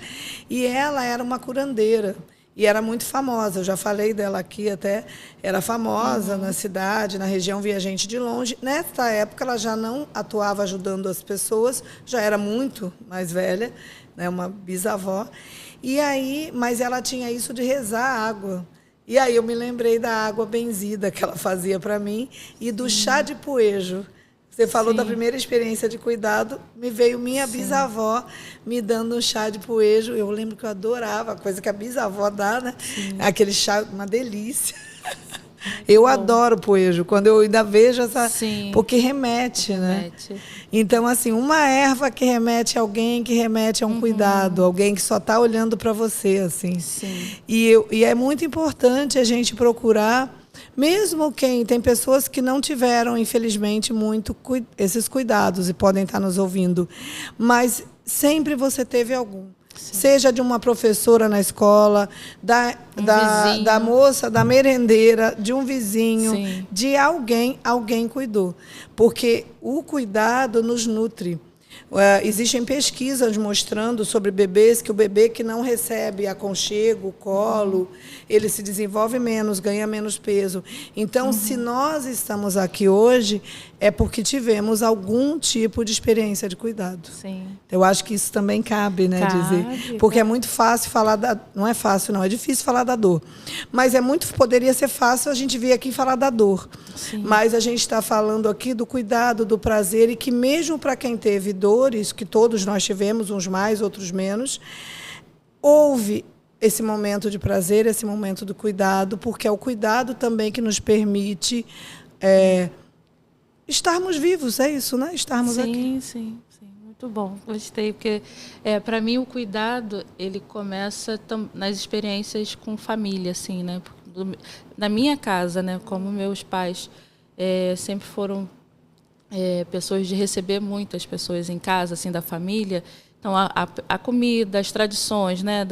[SPEAKER 1] E ela era uma curandeira. E era muito famosa, eu já falei dela aqui até, era famosa na cidade, na região, via gente de longe. Nessa época, ela já não atuava ajudando as pessoas, já era muito mais velha, né, uma bisavó. E aí, mas ela tinha isso de rezar a água. E aí eu me lembrei da água benzida que ela fazia para mim e do chá de poejo. Você falou da primeira experiência de cuidado, me veio minha bisavó me dando um chá de poejo. Eu lembro que eu adorava, a coisa que a bisavó dá, né? Aquele chá, uma delícia. Eu adoro poejo, quando eu ainda vejo essa... Porque remete, né? Então, assim, uma erva que remete a alguém, que remete a um cuidado, alguém que só está olhando para você, assim. E é muito importante a gente procurar... Mesmo quem tem pessoas que não tiveram, infelizmente, muito esses cuidados e podem estar nos ouvindo, mas sempre você teve algum. Seja de uma professora na escola, da moça, da merendeira, de um vizinho, de alguém cuidou. Porque o cuidado nos nutre. Existem pesquisas mostrando sobre bebês que o bebê que não recebe aconchego, colo, ele se desenvolve menos, ganha menos peso. Então, se nós estamos aqui hoje, é porque tivemos algum tipo de experiência de cuidado. Eu acho que isso também cabe, né, dizer. Porque é muito fácil falar da... Não é fácil, não, é difícil falar da dor. Mas poderia ser fácil a gente vir aqui falar da dor. Mas a gente está falando aqui do cuidado, do prazer, e que mesmo para quem teve dores, que todos nós tivemos, uns mais, outros menos, houve esse momento de prazer, esse momento do cuidado, porque é o cuidado também que nos permite estarmos vivos, é isso, né? Estarmos aqui.
[SPEAKER 2] Sim. Muito bom, gostei, porque para mim o cuidado, ele começa nas experiências com família, assim, né? Na minha casa, né? Como meus pais sempre foram pessoas de receber muitas pessoas em casa, assim, da família. Então, a comida, as tradições, né?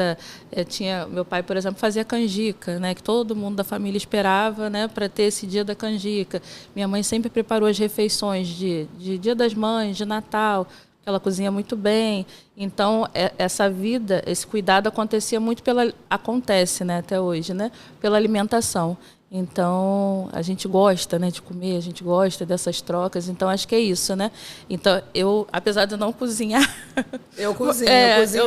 [SPEAKER 2] Meu pai, por exemplo, fazia canjica, né? Que todo mundo da família esperava, né? Para ter esse dia da canjica. Minha mãe sempre preparou as refeições de Dia das Mães, de Natal. Ela cozinha muito bem. Então, essa vida, esse cuidado acontecia muito acontece, né, até hoje, né, pela alimentação. Então, a gente gosta, né, de comer, a gente gosta dessas trocas. Então, acho que é isso, né? Então, apesar de não cozinhar...
[SPEAKER 1] Eu cozinho bem.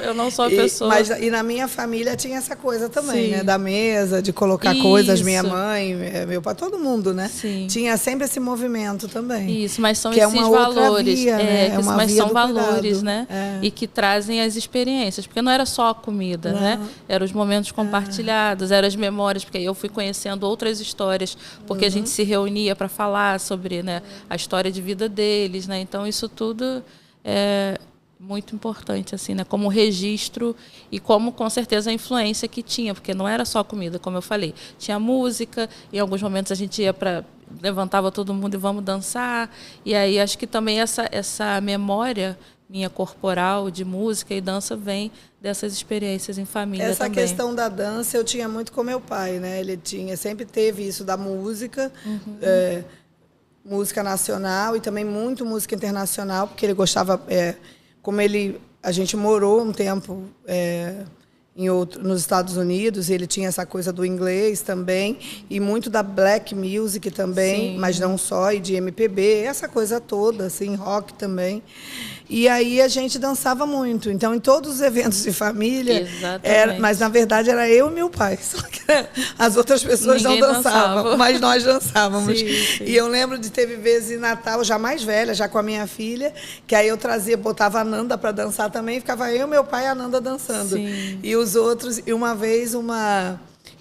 [SPEAKER 2] Eu não sou a pessoa...
[SPEAKER 1] E na minha família tinha essa coisa também, né? Da mesa, de colocar coisas, minha mãe, meu pai, todo mundo, né? Tinha sempre esse movimento também.
[SPEAKER 2] Isso, mas são
[SPEAKER 1] que
[SPEAKER 2] esses valores.
[SPEAKER 1] Via, né?
[SPEAKER 2] Mas são valores,
[SPEAKER 1] cuidado,
[SPEAKER 2] né? E que trazem as experiências. Porque não era só a comida, né? Eram os momentos compartilhados, eram as memórias, porque eu fui conhecendo outras histórias, porque a gente se reunia para falar sobre, né, a história de vida deles, né? Então isso tudo é muito importante, assim, né, como registro e como com certeza a influência que tinha, porque não era só comida, como eu falei, tinha música, em alguns momentos a gente ia levantava todo mundo e vamos dançar, e aí acho que também essa memória minha corporal de música e dança vem dessas experiências em família
[SPEAKER 1] também. Essa questão da dança eu tinha muito com meu pai, né? Ele sempre teve isso da música, música nacional e também muito música internacional, porque ele gostava, a gente morou um tempo nos Estados Unidos, ele tinha essa coisa do inglês também, e muito da black music também, mas não só, e de MPB, essa coisa toda, assim, rock também. E aí a gente dançava muito. Então, em todos os eventos de família, mas na verdade era eu e meu pai. Só que as outras pessoas não dançavam, mas nós dançávamos. E eu lembro de teve vezes em Natal, já mais velha, já com a minha filha, que aí eu botava a Nanda para dançar também, ficava eu, meu pai e a Nanda dançando. E os outros, e uma vez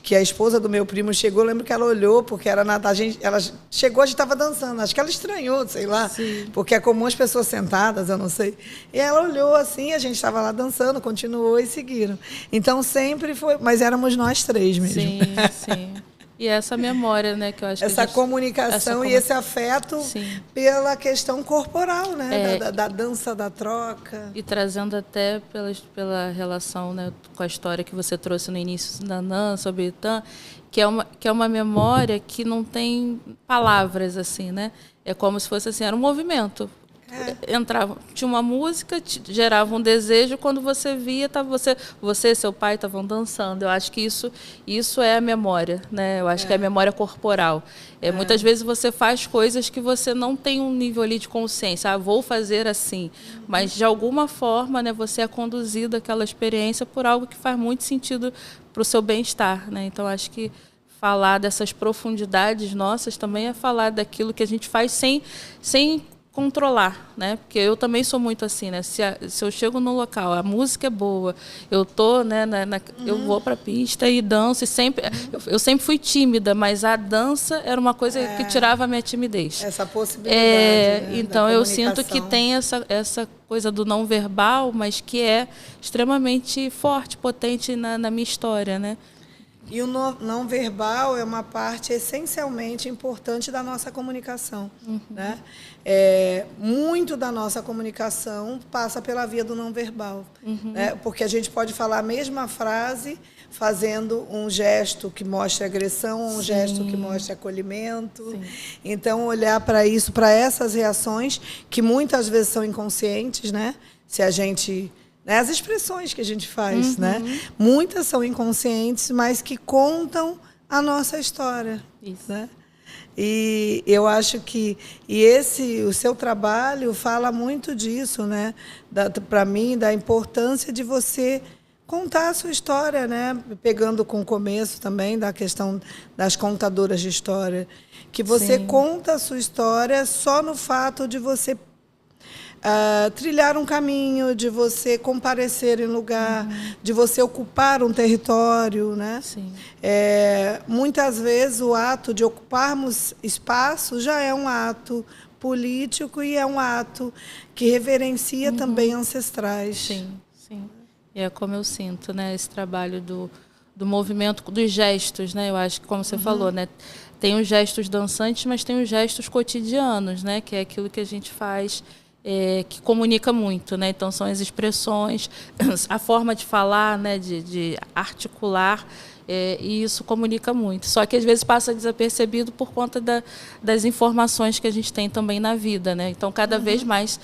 [SPEAKER 1] que a esposa do meu primo chegou, eu lembro que ela olhou, porque era Natal, ela chegou, a gente estava dançando, acho que ela estranhou, sei lá, porque é comum as pessoas sentadas, eu não sei. E ela olhou assim, a gente estava lá dançando, continuou e seguiram. Então sempre foi, mas éramos nós três mesmo.
[SPEAKER 2] Sim. E essa memória, né, que eu acho que
[SPEAKER 1] essa comunicação e esse afeto pela questão corporal, né, da dança, da troca.
[SPEAKER 2] E trazendo até pela relação, né, com a história que você trouxe no início da Nan, sobre Itã, que é uma memória que não tem palavras, assim, né? É como se fosse assim, era um movimento. Entrava, tinha uma música, gerava um desejo, quando você via, você e seu pai estavam dançando. Eu acho que isso é a memória, né? Eu acho que é a memória corporal. Muitas vezes você faz coisas que você não tem um nível ali de consciência, vou fazer assim, mas de alguma forma, né, você é conduzido àquela experiência por algo que faz muito sentido para o seu bem-estar, né? Então acho que falar dessas profundidades nossas também é falar daquilo que a gente faz sem controlar, né? Porque eu também sou muito assim, né? Se eu chego no local, a música é boa, eu tô, né, eu vou para a pista e danço, e sempre eu sempre fui tímida, mas a dança era uma coisa que tirava a minha timidez.
[SPEAKER 1] Essa possibilidade, né,
[SPEAKER 2] então eu sinto que tem essa coisa do não verbal, mas que é extremamente forte, potente na minha história, né?
[SPEAKER 1] E o não verbal é uma parte essencialmente importante da nossa comunicação. Né? Muito da nossa comunicação passa pela via do não verbal. Né? Porque a gente pode falar a mesma frase fazendo um gesto que mostre agressão, um gesto que mostre acolhimento. Sim. Então, olhar para isso, para essas reações, que muitas vezes são inconscientes, né? Se a gente... As expressões que a gente faz, né? Muitas são inconscientes, mas que contam a nossa história.
[SPEAKER 2] Isso.
[SPEAKER 1] Né? E eu acho que o seu trabalho fala muito disso, né? Para mim, da importância de você contar a sua história, né? Pegando com o começo também da questão das contadoras de história, que você conta a sua história só no fato de você trilhar um caminho, de você comparecer em lugar, de você ocupar um território, né?
[SPEAKER 2] Sim.
[SPEAKER 1] Muitas vezes o ato de ocuparmos espaço já é um ato político e é um ato que reverencia também ancestrais.
[SPEAKER 2] Sim, sim. E é como eu sinto, né? Esse trabalho do movimento, dos gestos, né? Eu acho que, como você falou, né? Tem os gestos dançantes, mas tem os gestos cotidianos, né? Que é aquilo que a gente faz... que comunica muito, né? Então são as expressões, a forma de falar, né? de articular, e isso comunica muito. Só que às vezes passa desapercebido por conta das informações que a gente tem também na vida, né? Então cada vez mais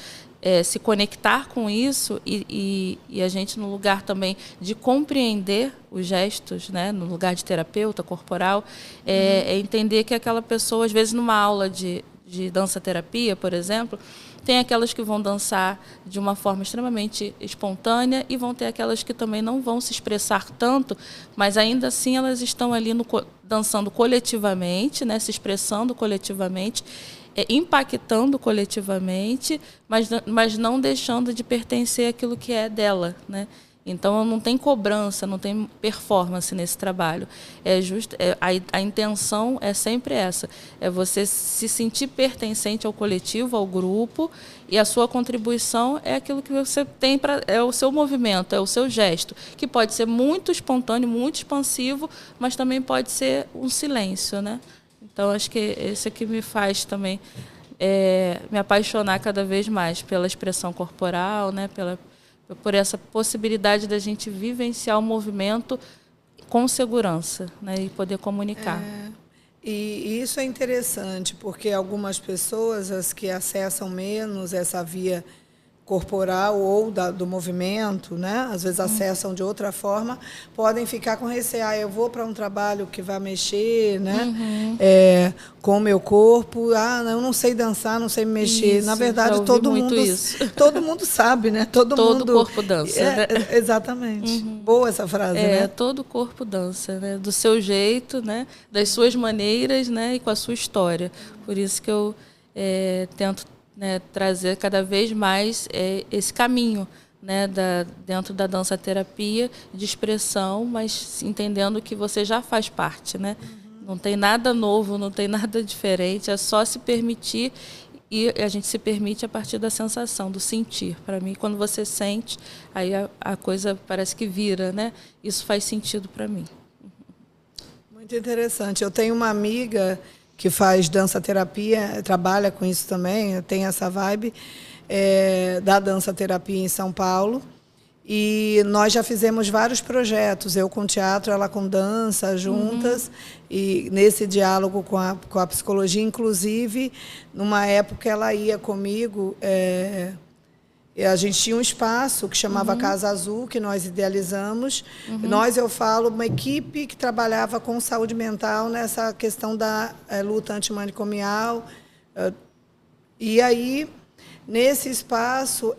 [SPEAKER 2] se conectar com isso e a gente, no lugar também de compreender os gestos, né? No lugar de terapeuta corporal, entender que aquela pessoa, às vezes numa aula de dança-terapia, por exemplo, tem aquelas que vão dançar de uma forma extremamente espontânea e vão ter aquelas que também não vão se expressar tanto, mas ainda assim elas estão ali dançando coletivamente, né, se expressando coletivamente, impactando coletivamente, mas não deixando de pertencer àquilo que é dela, né? Então, não tem cobrança, não tem performance nesse trabalho. A intenção é sempre essa, é você se sentir pertencente ao coletivo, ao grupo, e a sua contribuição é aquilo que você tem, é o seu movimento, é o seu gesto, que pode ser muito espontâneo, muito expansivo, mas também pode ser um silêncio, né? Então, acho que esse é que me faz também me apaixonar cada vez mais pela expressão corporal, né? Por essa possibilidade da gente vivenciar o movimento com segurança, né, e poder comunicar.
[SPEAKER 1] E isso é interessante, porque algumas pessoas, as que acessam menos essa via corporal ou do movimento, né? Às vezes acessam de outra forma, podem ficar com receio. Eu vou para um trabalho que vai mexer, né? Com o meu corpo. Eu não sei dançar, não sei me mexer.
[SPEAKER 2] Isso,
[SPEAKER 1] na verdade, todo mundo sabe, né? Todo
[SPEAKER 2] corpo dança. Né?
[SPEAKER 1] Exatamente. Boa essa frase, né?
[SPEAKER 2] Todo corpo dança, né? Do seu jeito, né? Das suas maneiras, né? E com a sua história. Por isso que eu tento, né, trazer cada vez mais esse caminho, né, dentro da dança-terapia, de expressão, mas entendendo que você já faz parte, né? Não tem nada novo, não tem nada diferente, é só se permitir, e a gente se permite a partir da sensação, do sentir. Para mim, quando você sente, aí a coisa parece que vira, né? Isso faz sentido para mim.
[SPEAKER 1] Muito Muito interessante. Eu tenho uma amiga que faz dança-terapia, trabalha com isso também, tem essa vibe da dança-terapia em São Paulo. E nós já fizemos vários projetos, eu com teatro, ela com dança, juntas, e nesse diálogo com a psicologia, inclusive, numa época ela ia comigo, a gente tinha um espaço que chamava Casa Azul, que nós idealizamos. Eu falo, uma equipe que trabalhava com saúde mental nessa questão da luta antimanicomial. E aí, nesse espaço,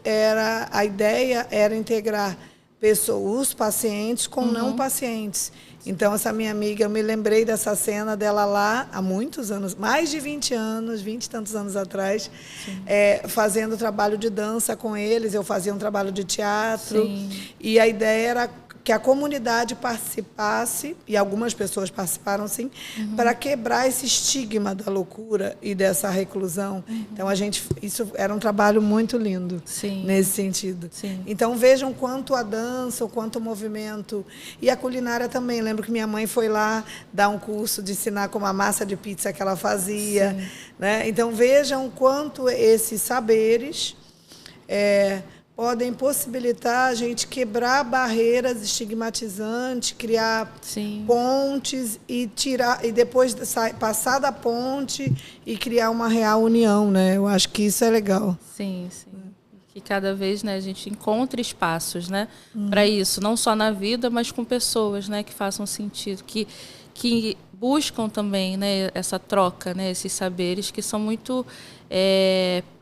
[SPEAKER 1] a ideia era integrar os pacientes com não pacientes. Então, essa minha amiga, eu me lembrei dessa cena dela lá, há muitos anos, mais de 20 anos, 20 e tantos anos atrás, fazendo trabalho de dança com eles, eu fazia um trabalho de teatro. Sim. E a ideia era que a comunidade participasse, e algumas pessoas participaram, sim, para quebrar esse estigma da loucura e dessa reclusão. Então, isso era um trabalho muito lindo, sim, nesse sentido. Sim. Então, vejam quanto a dança, o quanto o movimento, e a culinária também. Lembro que minha mãe foi lá dar um curso de ensinar como a massa de pizza que ela fazia. Né? Então, vejam quanto esses saberes podem possibilitar a gente quebrar barreiras estigmatizantes, criar pontes e depois passar da ponte e criar uma real união, né? Eu acho que isso é legal.
[SPEAKER 2] Sim. Que cada vez, né, a gente encontre espaços, né, para isso, não só na vida, mas com pessoas, né, que façam sentido, que buscam também, né, essa troca, né, esses saberes que são muito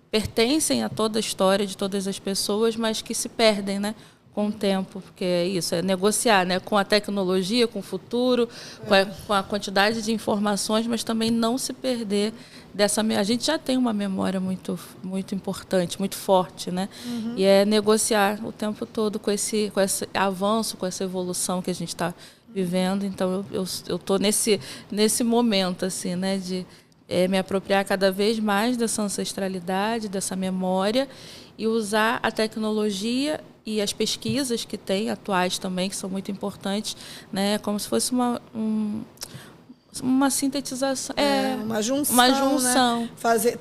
[SPEAKER 2] pertencem a toda a história de todas as pessoas, mas que se perdem, né, com o tempo, porque é isso, é negociar, né, com a tecnologia, com o futuro, com a quantidade de informações, mas também não se perder dessa. A gente já tem uma memória muito, muito importante, muito forte, né? E é negociar o tempo todo com esse avanço, com essa evolução que a gente está vivendo. Então eu estou nesse momento assim, né, de me apropriar cada vez mais dessa ancestralidade, dessa memória, e usar a tecnologia e as pesquisas que tem atuais também, que são muito importantes, né, como se fosse uma sintetização,
[SPEAKER 1] uma junção, né?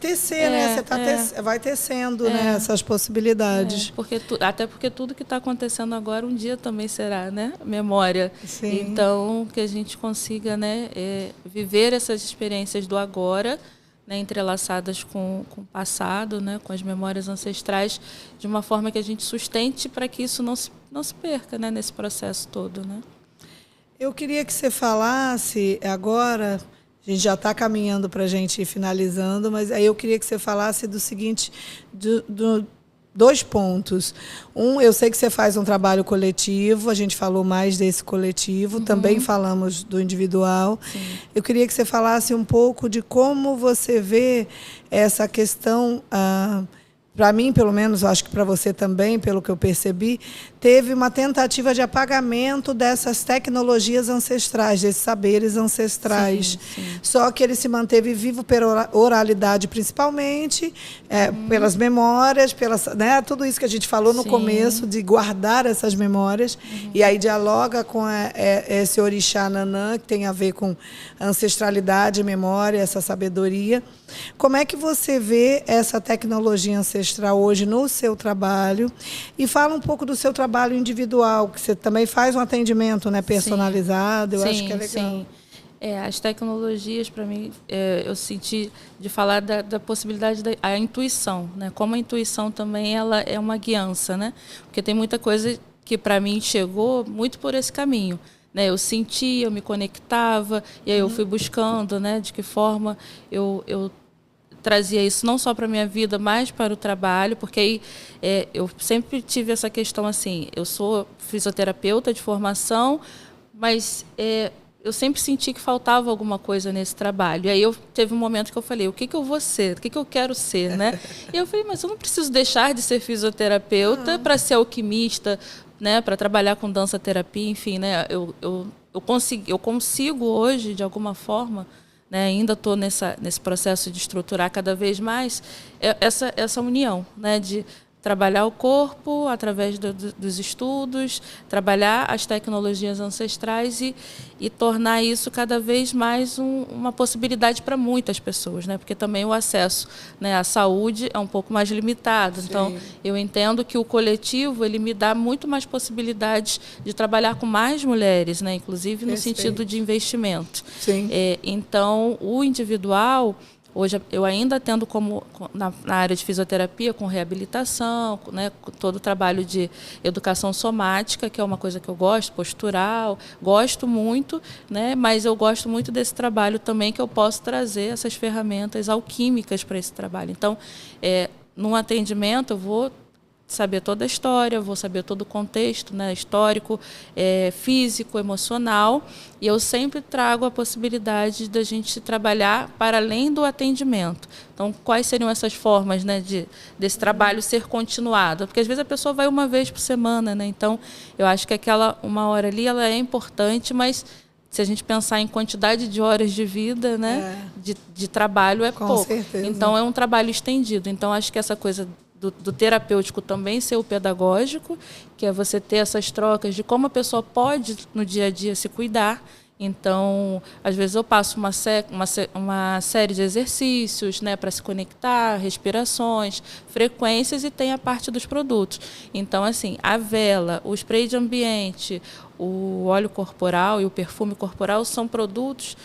[SPEAKER 1] Tecer, né? Você vai tecendo, né, essas possibilidades.
[SPEAKER 2] Até porque tudo que está acontecendo agora um dia também será, né, memória. Sim. Então, que a gente consiga, né, viver essas experiências do agora, né, entrelaçadas com o passado, né, com as memórias ancestrais, de uma forma que a gente sustente para que isso não se perca, né, nesse processo todo, né?
[SPEAKER 1] Eu queria que você falasse agora, a gente já está caminhando para a gente ir finalizando, mas aí eu queria que você falasse do seguinte, dois pontos. Eu sei que você faz um trabalho coletivo, a gente falou mais desse coletivo, também falamos do individual. Sim. Eu queria que você falasse um pouco de como você vê essa questão. Para mim, pelo menos, acho que para você também, pelo que eu percebi, teve uma tentativa de apagamento dessas tecnologias ancestrais, desses saberes ancestrais. Sim. Só que ele se manteve vivo pela oralidade, principalmente, pelas memórias, né, tudo isso que a gente falou no começo, de guardar essas memórias, e aí dialoga com esse orixá Nanã, que tem a ver com ancestralidade, memória, essa sabedoria. Como é que você vê essa tecnologia ancestral hoje no seu trabalho? E fala um pouco do seu trabalho individual, que você também faz um atendimento, né, personalizado. Eu acho que é legal. Sim.
[SPEAKER 2] As tecnologias, para mim, eu senti de falar da possibilidade da intuição, né? Como a intuição também ela é uma guiança, né? Porque tem muita coisa que para mim chegou muito por esse caminho. Né, eu sentia, eu me conectava, e aí eu fui buscando, né, de que forma eu trazia isso não só para a minha vida, mas para o trabalho, porque aí eu sempre tive essa questão assim, eu sou fisioterapeuta de formação, mas eu sempre senti que faltava alguma coisa nesse trabalho. E aí teve um momento que eu falei, o que eu vou ser? O que eu quero ser? Né? E eu falei, mas eu não preciso deixar de ser fisioterapeuta para ser alquimista, né, para trabalhar com dança-terapia, enfim, né, eu consigo hoje, de alguma forma, né, ainda estou nesse processo de estruturar cada vez mais essa união, né, de trabalhar o corpo através dos estudos, trabalhar as tecnologias ancestrais e tornar isso cada vez mais uma possibilidade para muitas pessoas, né? Porque também o acesso, né, à saúde é um pouco mais limitado. Sim. Então, eu entendo que o coletivo ele me dá muito mais possibilidades de trabalhar com mais mulheres, né? Inclusive no sentido de investimento.
[SPEAKER 1] Sim.
[SPEAKER 2] Então, o individual... Hoje, eu ainda atendo na área de fisioterapia, com reabilitação, né, todo o trabalho de educação somática, que é uma coisa que eu gosto, postural, gosto muito, né, mas eu gosto muito desse trabalho também, que eu posso trazer essas ferramentas alquímicas para esse trabalho. Então, num atendimento, eu vou saber toda a história, vou saber todo o contexto, né, histórico, físico, emocional, e eu sempre trago a possibilidade da gente trabalhar para além do atendimento. Então, quais seriam essas formas, né, desse trabalho ser continuado? Porque às vezes a pessoa vai uma vez por semana, né? Então, eu acho que aquela uma hora ali ela é importante, mas se a gente pensar em quantidade de horas de vida, né, de trabalho é pouco.
[SPEAKER 1] Certeza.
[SPEAKER 2] Então, é um trabalho estendido. Então, acho que essa coisa do terapêutico também ser o pedagógico, que é você ter essas trocas de como a pessoa pode, no dia a dia, se cuidar. Então, às vezes eu passo uma série de exercícios, né, para se conectar, respirações, frequências, e tem a parte dos produtos. Então, assim, a vela, o spray de ambiente, o óleo corporal e o perfume corporal são produtos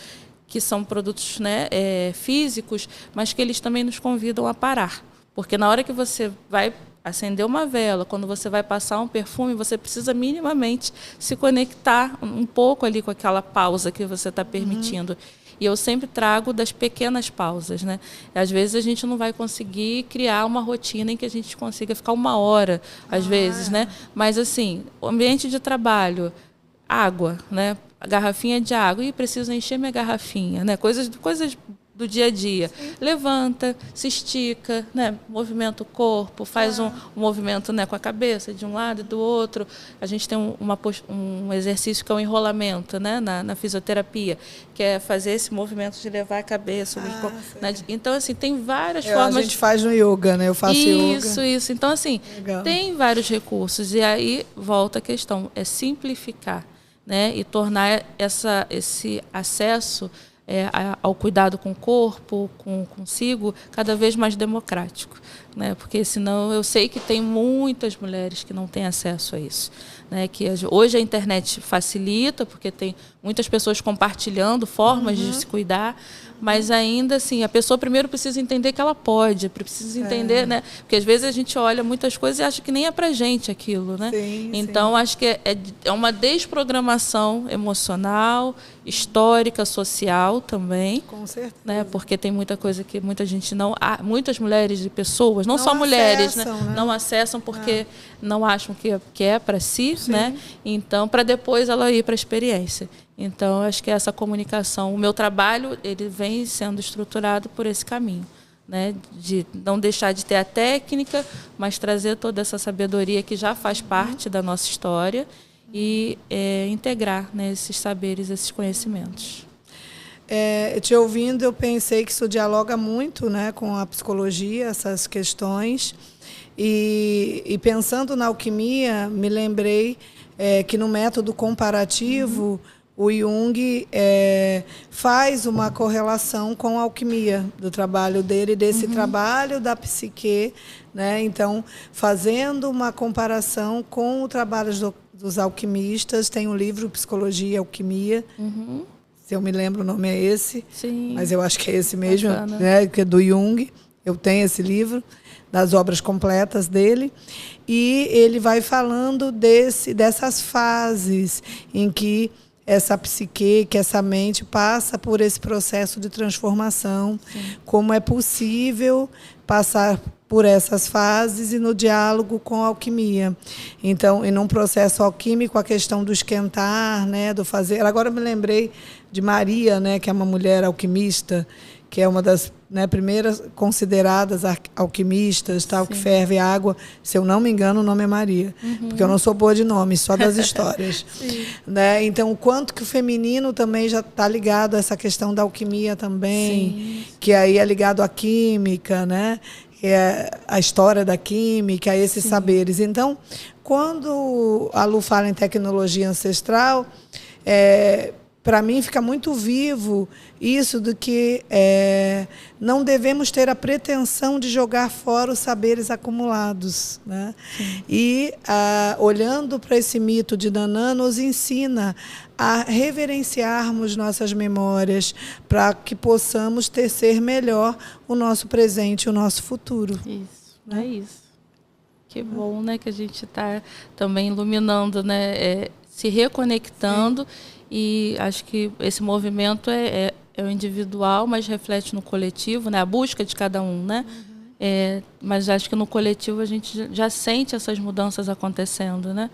[SPEAKER 2] que são produtos, né, físicos, mas que eles também nos convidam a parar. Porque na hora que você vai acender uma vela, quando você vai passar um perfume, você precisa minimamente se conectar um pouco ali com aquela pausa que você está permitindo. E eu sempre trago das pequenas pausas, né? Às vezes a gente não vai conseguir criar uma rotina em que a gente consiga ficar uma hora, às vezes, né? Mas, assim, o ambiente de trabalho, água, né? A garrafinha de água, e preciso encher minha garrafinha, né? Coisas do dia a dia. Sim. Levanta, se estica, né? Movimenta o corpo, faz um movimento, né, com a cabeça de um lado e do outro. A gente tem um exercício que é o enrolamento, né, na fisioterapia, que é fazer esse movimento de levar a cabeça. Então, assim, tem várias formas.
[SPEAKER 1] A gente faz no yoga, né? Eu faço yoga.
[SPEAKER 2] Isso. Então, assim, tem vários recursos. E aí volta a questão, é simplificar, né, e tornar esse acesso ao cuidado com o corpo, consigo, cada vez mais democrático, né? Porque senão eu sei que tem muitas mulheres que não têm acesso a isso, né? Que hoje a internet facilita, porque tem muitas pessoas compartilhando formas de se cuidar, mas ainda assim, a pessoa primeiro precisa entender que ela pode, precisa entender, né? Porque às vezes a gente olha muitas coisas e acha que nem é pra gente aquilo, né? Então, acho que é uma desprogramação emocional, histórica, social também.
[SPEAKER 1] Com certeza.
[SPEAKER 2] Né? Porque tem muita coisa que muita gente não... Muitas mulheres e pessoas, não só mulheres, né? Não acessam porque não acham que é para si, né? Então, para depois ela ir para a experiência. Então, acho que essa comunicação, o meu trabalho, ele vem sendo estruturado por esse caminho, né? De não deixar de ter a técnica, mas trazer toda essa sabedoria que já faz parte da nossa história e integrar, né, esses saberes, esses conhecimentos.
[SPEAKER 1] Te ouvindo, eu pensei que isso dialoga muito, né, com a psicologia, essas questões. E pensando na alquimia, me lembrei que no método comparativo, o Jung faz uma correlação com a alquimia do trabalho dele, desse trabalho da psique, né? Então, fazendo uma comparação com o trabalho dos alquimistas, tem um livro, Psicologia e Alquimia, se eu me lembro o nome é esse, mas eu acho que é esse mesmo, né? Que é do Jung, eu tenho esse livro, das obras completas dele, e ele vai falando dessas fases em que essa psique, que essa mente passa por esse processo de transformação, como é possível passar por essas fases e no diálogo com a alquimia. Então, em um processo alquímico, a questão do esquentar, né, do fazer. Agora eu me lembrei de Maria, né, que é uma mulher alquimista, que é uma das, né, primeiras consideradas alquimistas, tal, que ferve água. Se eu não me engano, o nome é Maria, porque eu não sou boa de nome, só das histórias. Né? Então, o quanto que o feminino também já está ligado a essa questão da alquimia também, que aí é ligado à química, né? que é a história da química, esses
[SPEAKER 2] Sim.
[SPEAKER 1] saberes. Então, quando a Lu fala em tecnologia ancestral, para mim fica muito vivo isso do que não devemos ter a pretensão de jogar fora os saberes acumulados, né? E olhando para esse mito de Nanã, nos ensina a reverenciarmos nossas memórias para que possamos tecer melhor o nosso presente e o nosso futuro.
[SPEAKER 2] Isso, é isso. Que bom, né, que a gente está também iluminando, né, se reconectando. Sim. E acho que esse movimento é o individual, mas reflete no coletivo, né? A busca de cada um, né? Mas acho que no coletivo a gente já sente essas mudanças acontecendo, né?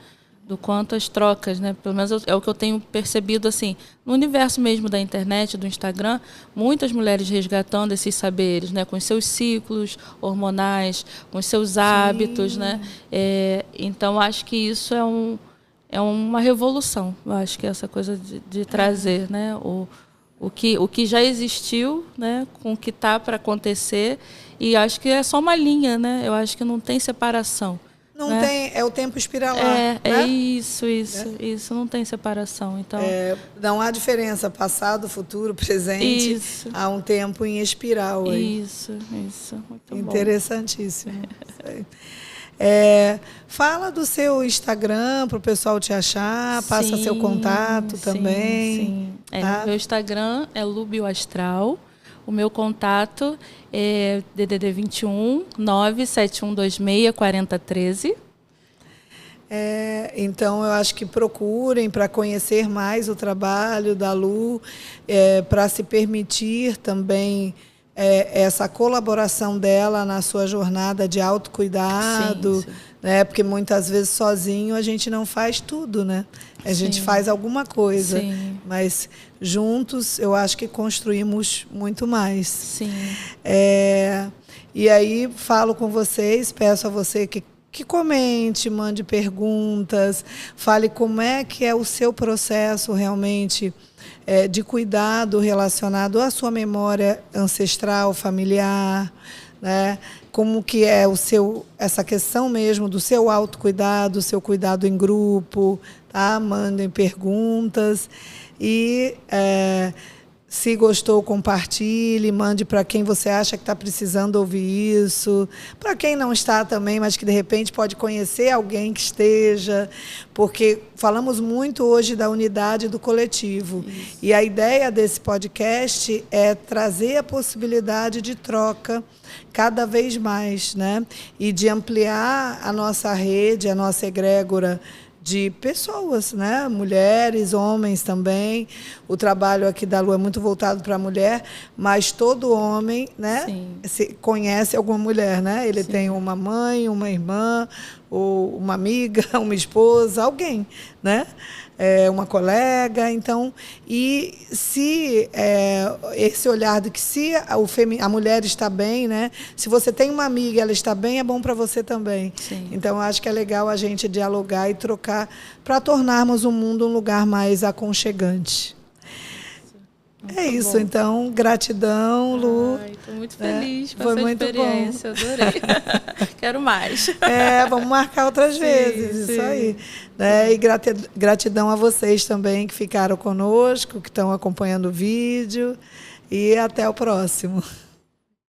[SPEAKER 2] Do quanto as trocas, né? Pelo menos é o que eu tenho percebido, assim, no universo mesmo da internet, do Instagram, muitas mulheres resgatando esses saberes, né? Com os seus ciclos hormonais, com os seus hábitos, né? Então, acho que isso é uma revolução. Eu acho que essa coisa de trazer, né, o que já existiu, né, com o que está para acontecer, e acho que é só uma linha, né? Eu acho que não tem separação.
[SPEAKER 1] Não
[SPEAKER 2] né?
[SPEAKER 1] tem, é o tempo espiralar.
[SPEAKER 2] É isso, não tem separação. Então,
[SPEAKER 1] não há diferença, passado, futuro, presente, há um tempo em espiral aí.
[SPEAKER 2] Isso, muito
[SPEAKER 1] interessantíssimo. Fala do seu Instagram para o pessoal te achar, passa seu contato também.
[SPEAKER 2] Sim. Tá? Meu Instagram é Lubioastral. O meu contato é DDD 21 97126 4013.
[SPEAKER 1] Então, eu acho que procurem para conhecer mais o trabalho da Lu, para se permitir também essa colaboração dela na sua jornada de autocuidado,
[SPEAKER 2] sim.
[SPEAKER 1] Né? Porque muitas vezes sozinho a gente não faz tudo, né? A gente faz alguma coisa, mas juntos eu acho que construímos muito mais.
[SPEAKER 2] Sim.
[SPEAKER 1] E aí falo com vocês, peço a você que comente, mande perguntas, fale como é que é o seu processo realmente de cuidado relacionado à sua memória ancestral, familiar, né? Como que é essa questão mesmo do seu autocuidado, seu cuidado em grupo, tá? Mandem perguntas e se gostou, compartilhe, mande para quem você acha que está precisando ouvir isso. Para quem não está também, mas que de repente pode conhecer alguém que esteja, porque falamos muito hoje da unidade do coletivo. Isso. E a ideia desse podcast é trazer a possibilidade de troca cada vez mais, né? E de ampliar a nossa rede, a nossa egrégora de pessoas, né? Mulheres, homens também. O trabalho aqui da Lu é muito voltado para a mulher, mas todo homem, né, conhece alguma mulher, né? Ele tem uma mãe, uma irmã, ou uma amiga, uma esposa, alguém, né? Uma colega. Então, e se esse olhar de que se a mulher está bem, né? Se você tem uma amiga e ela está bem, é bom para você também.
[SPEAKER 2] Sim.
[SPEAKER 1] Então, acho que é legal a gente dialogar e trocar para tornarmos o mundo um lugar mais aconchegante. Isso, então, gratidão, Lu.
[SPEAKER 2] Estou muito feliz com essa experiência, adorei. Quero mais.
[SPEAKER 1] Vamos marcar outras vezes, isso aí. E gratidão a vocês também que ficaram conosco, que estão acompanhando o vídeo. E até o próximo.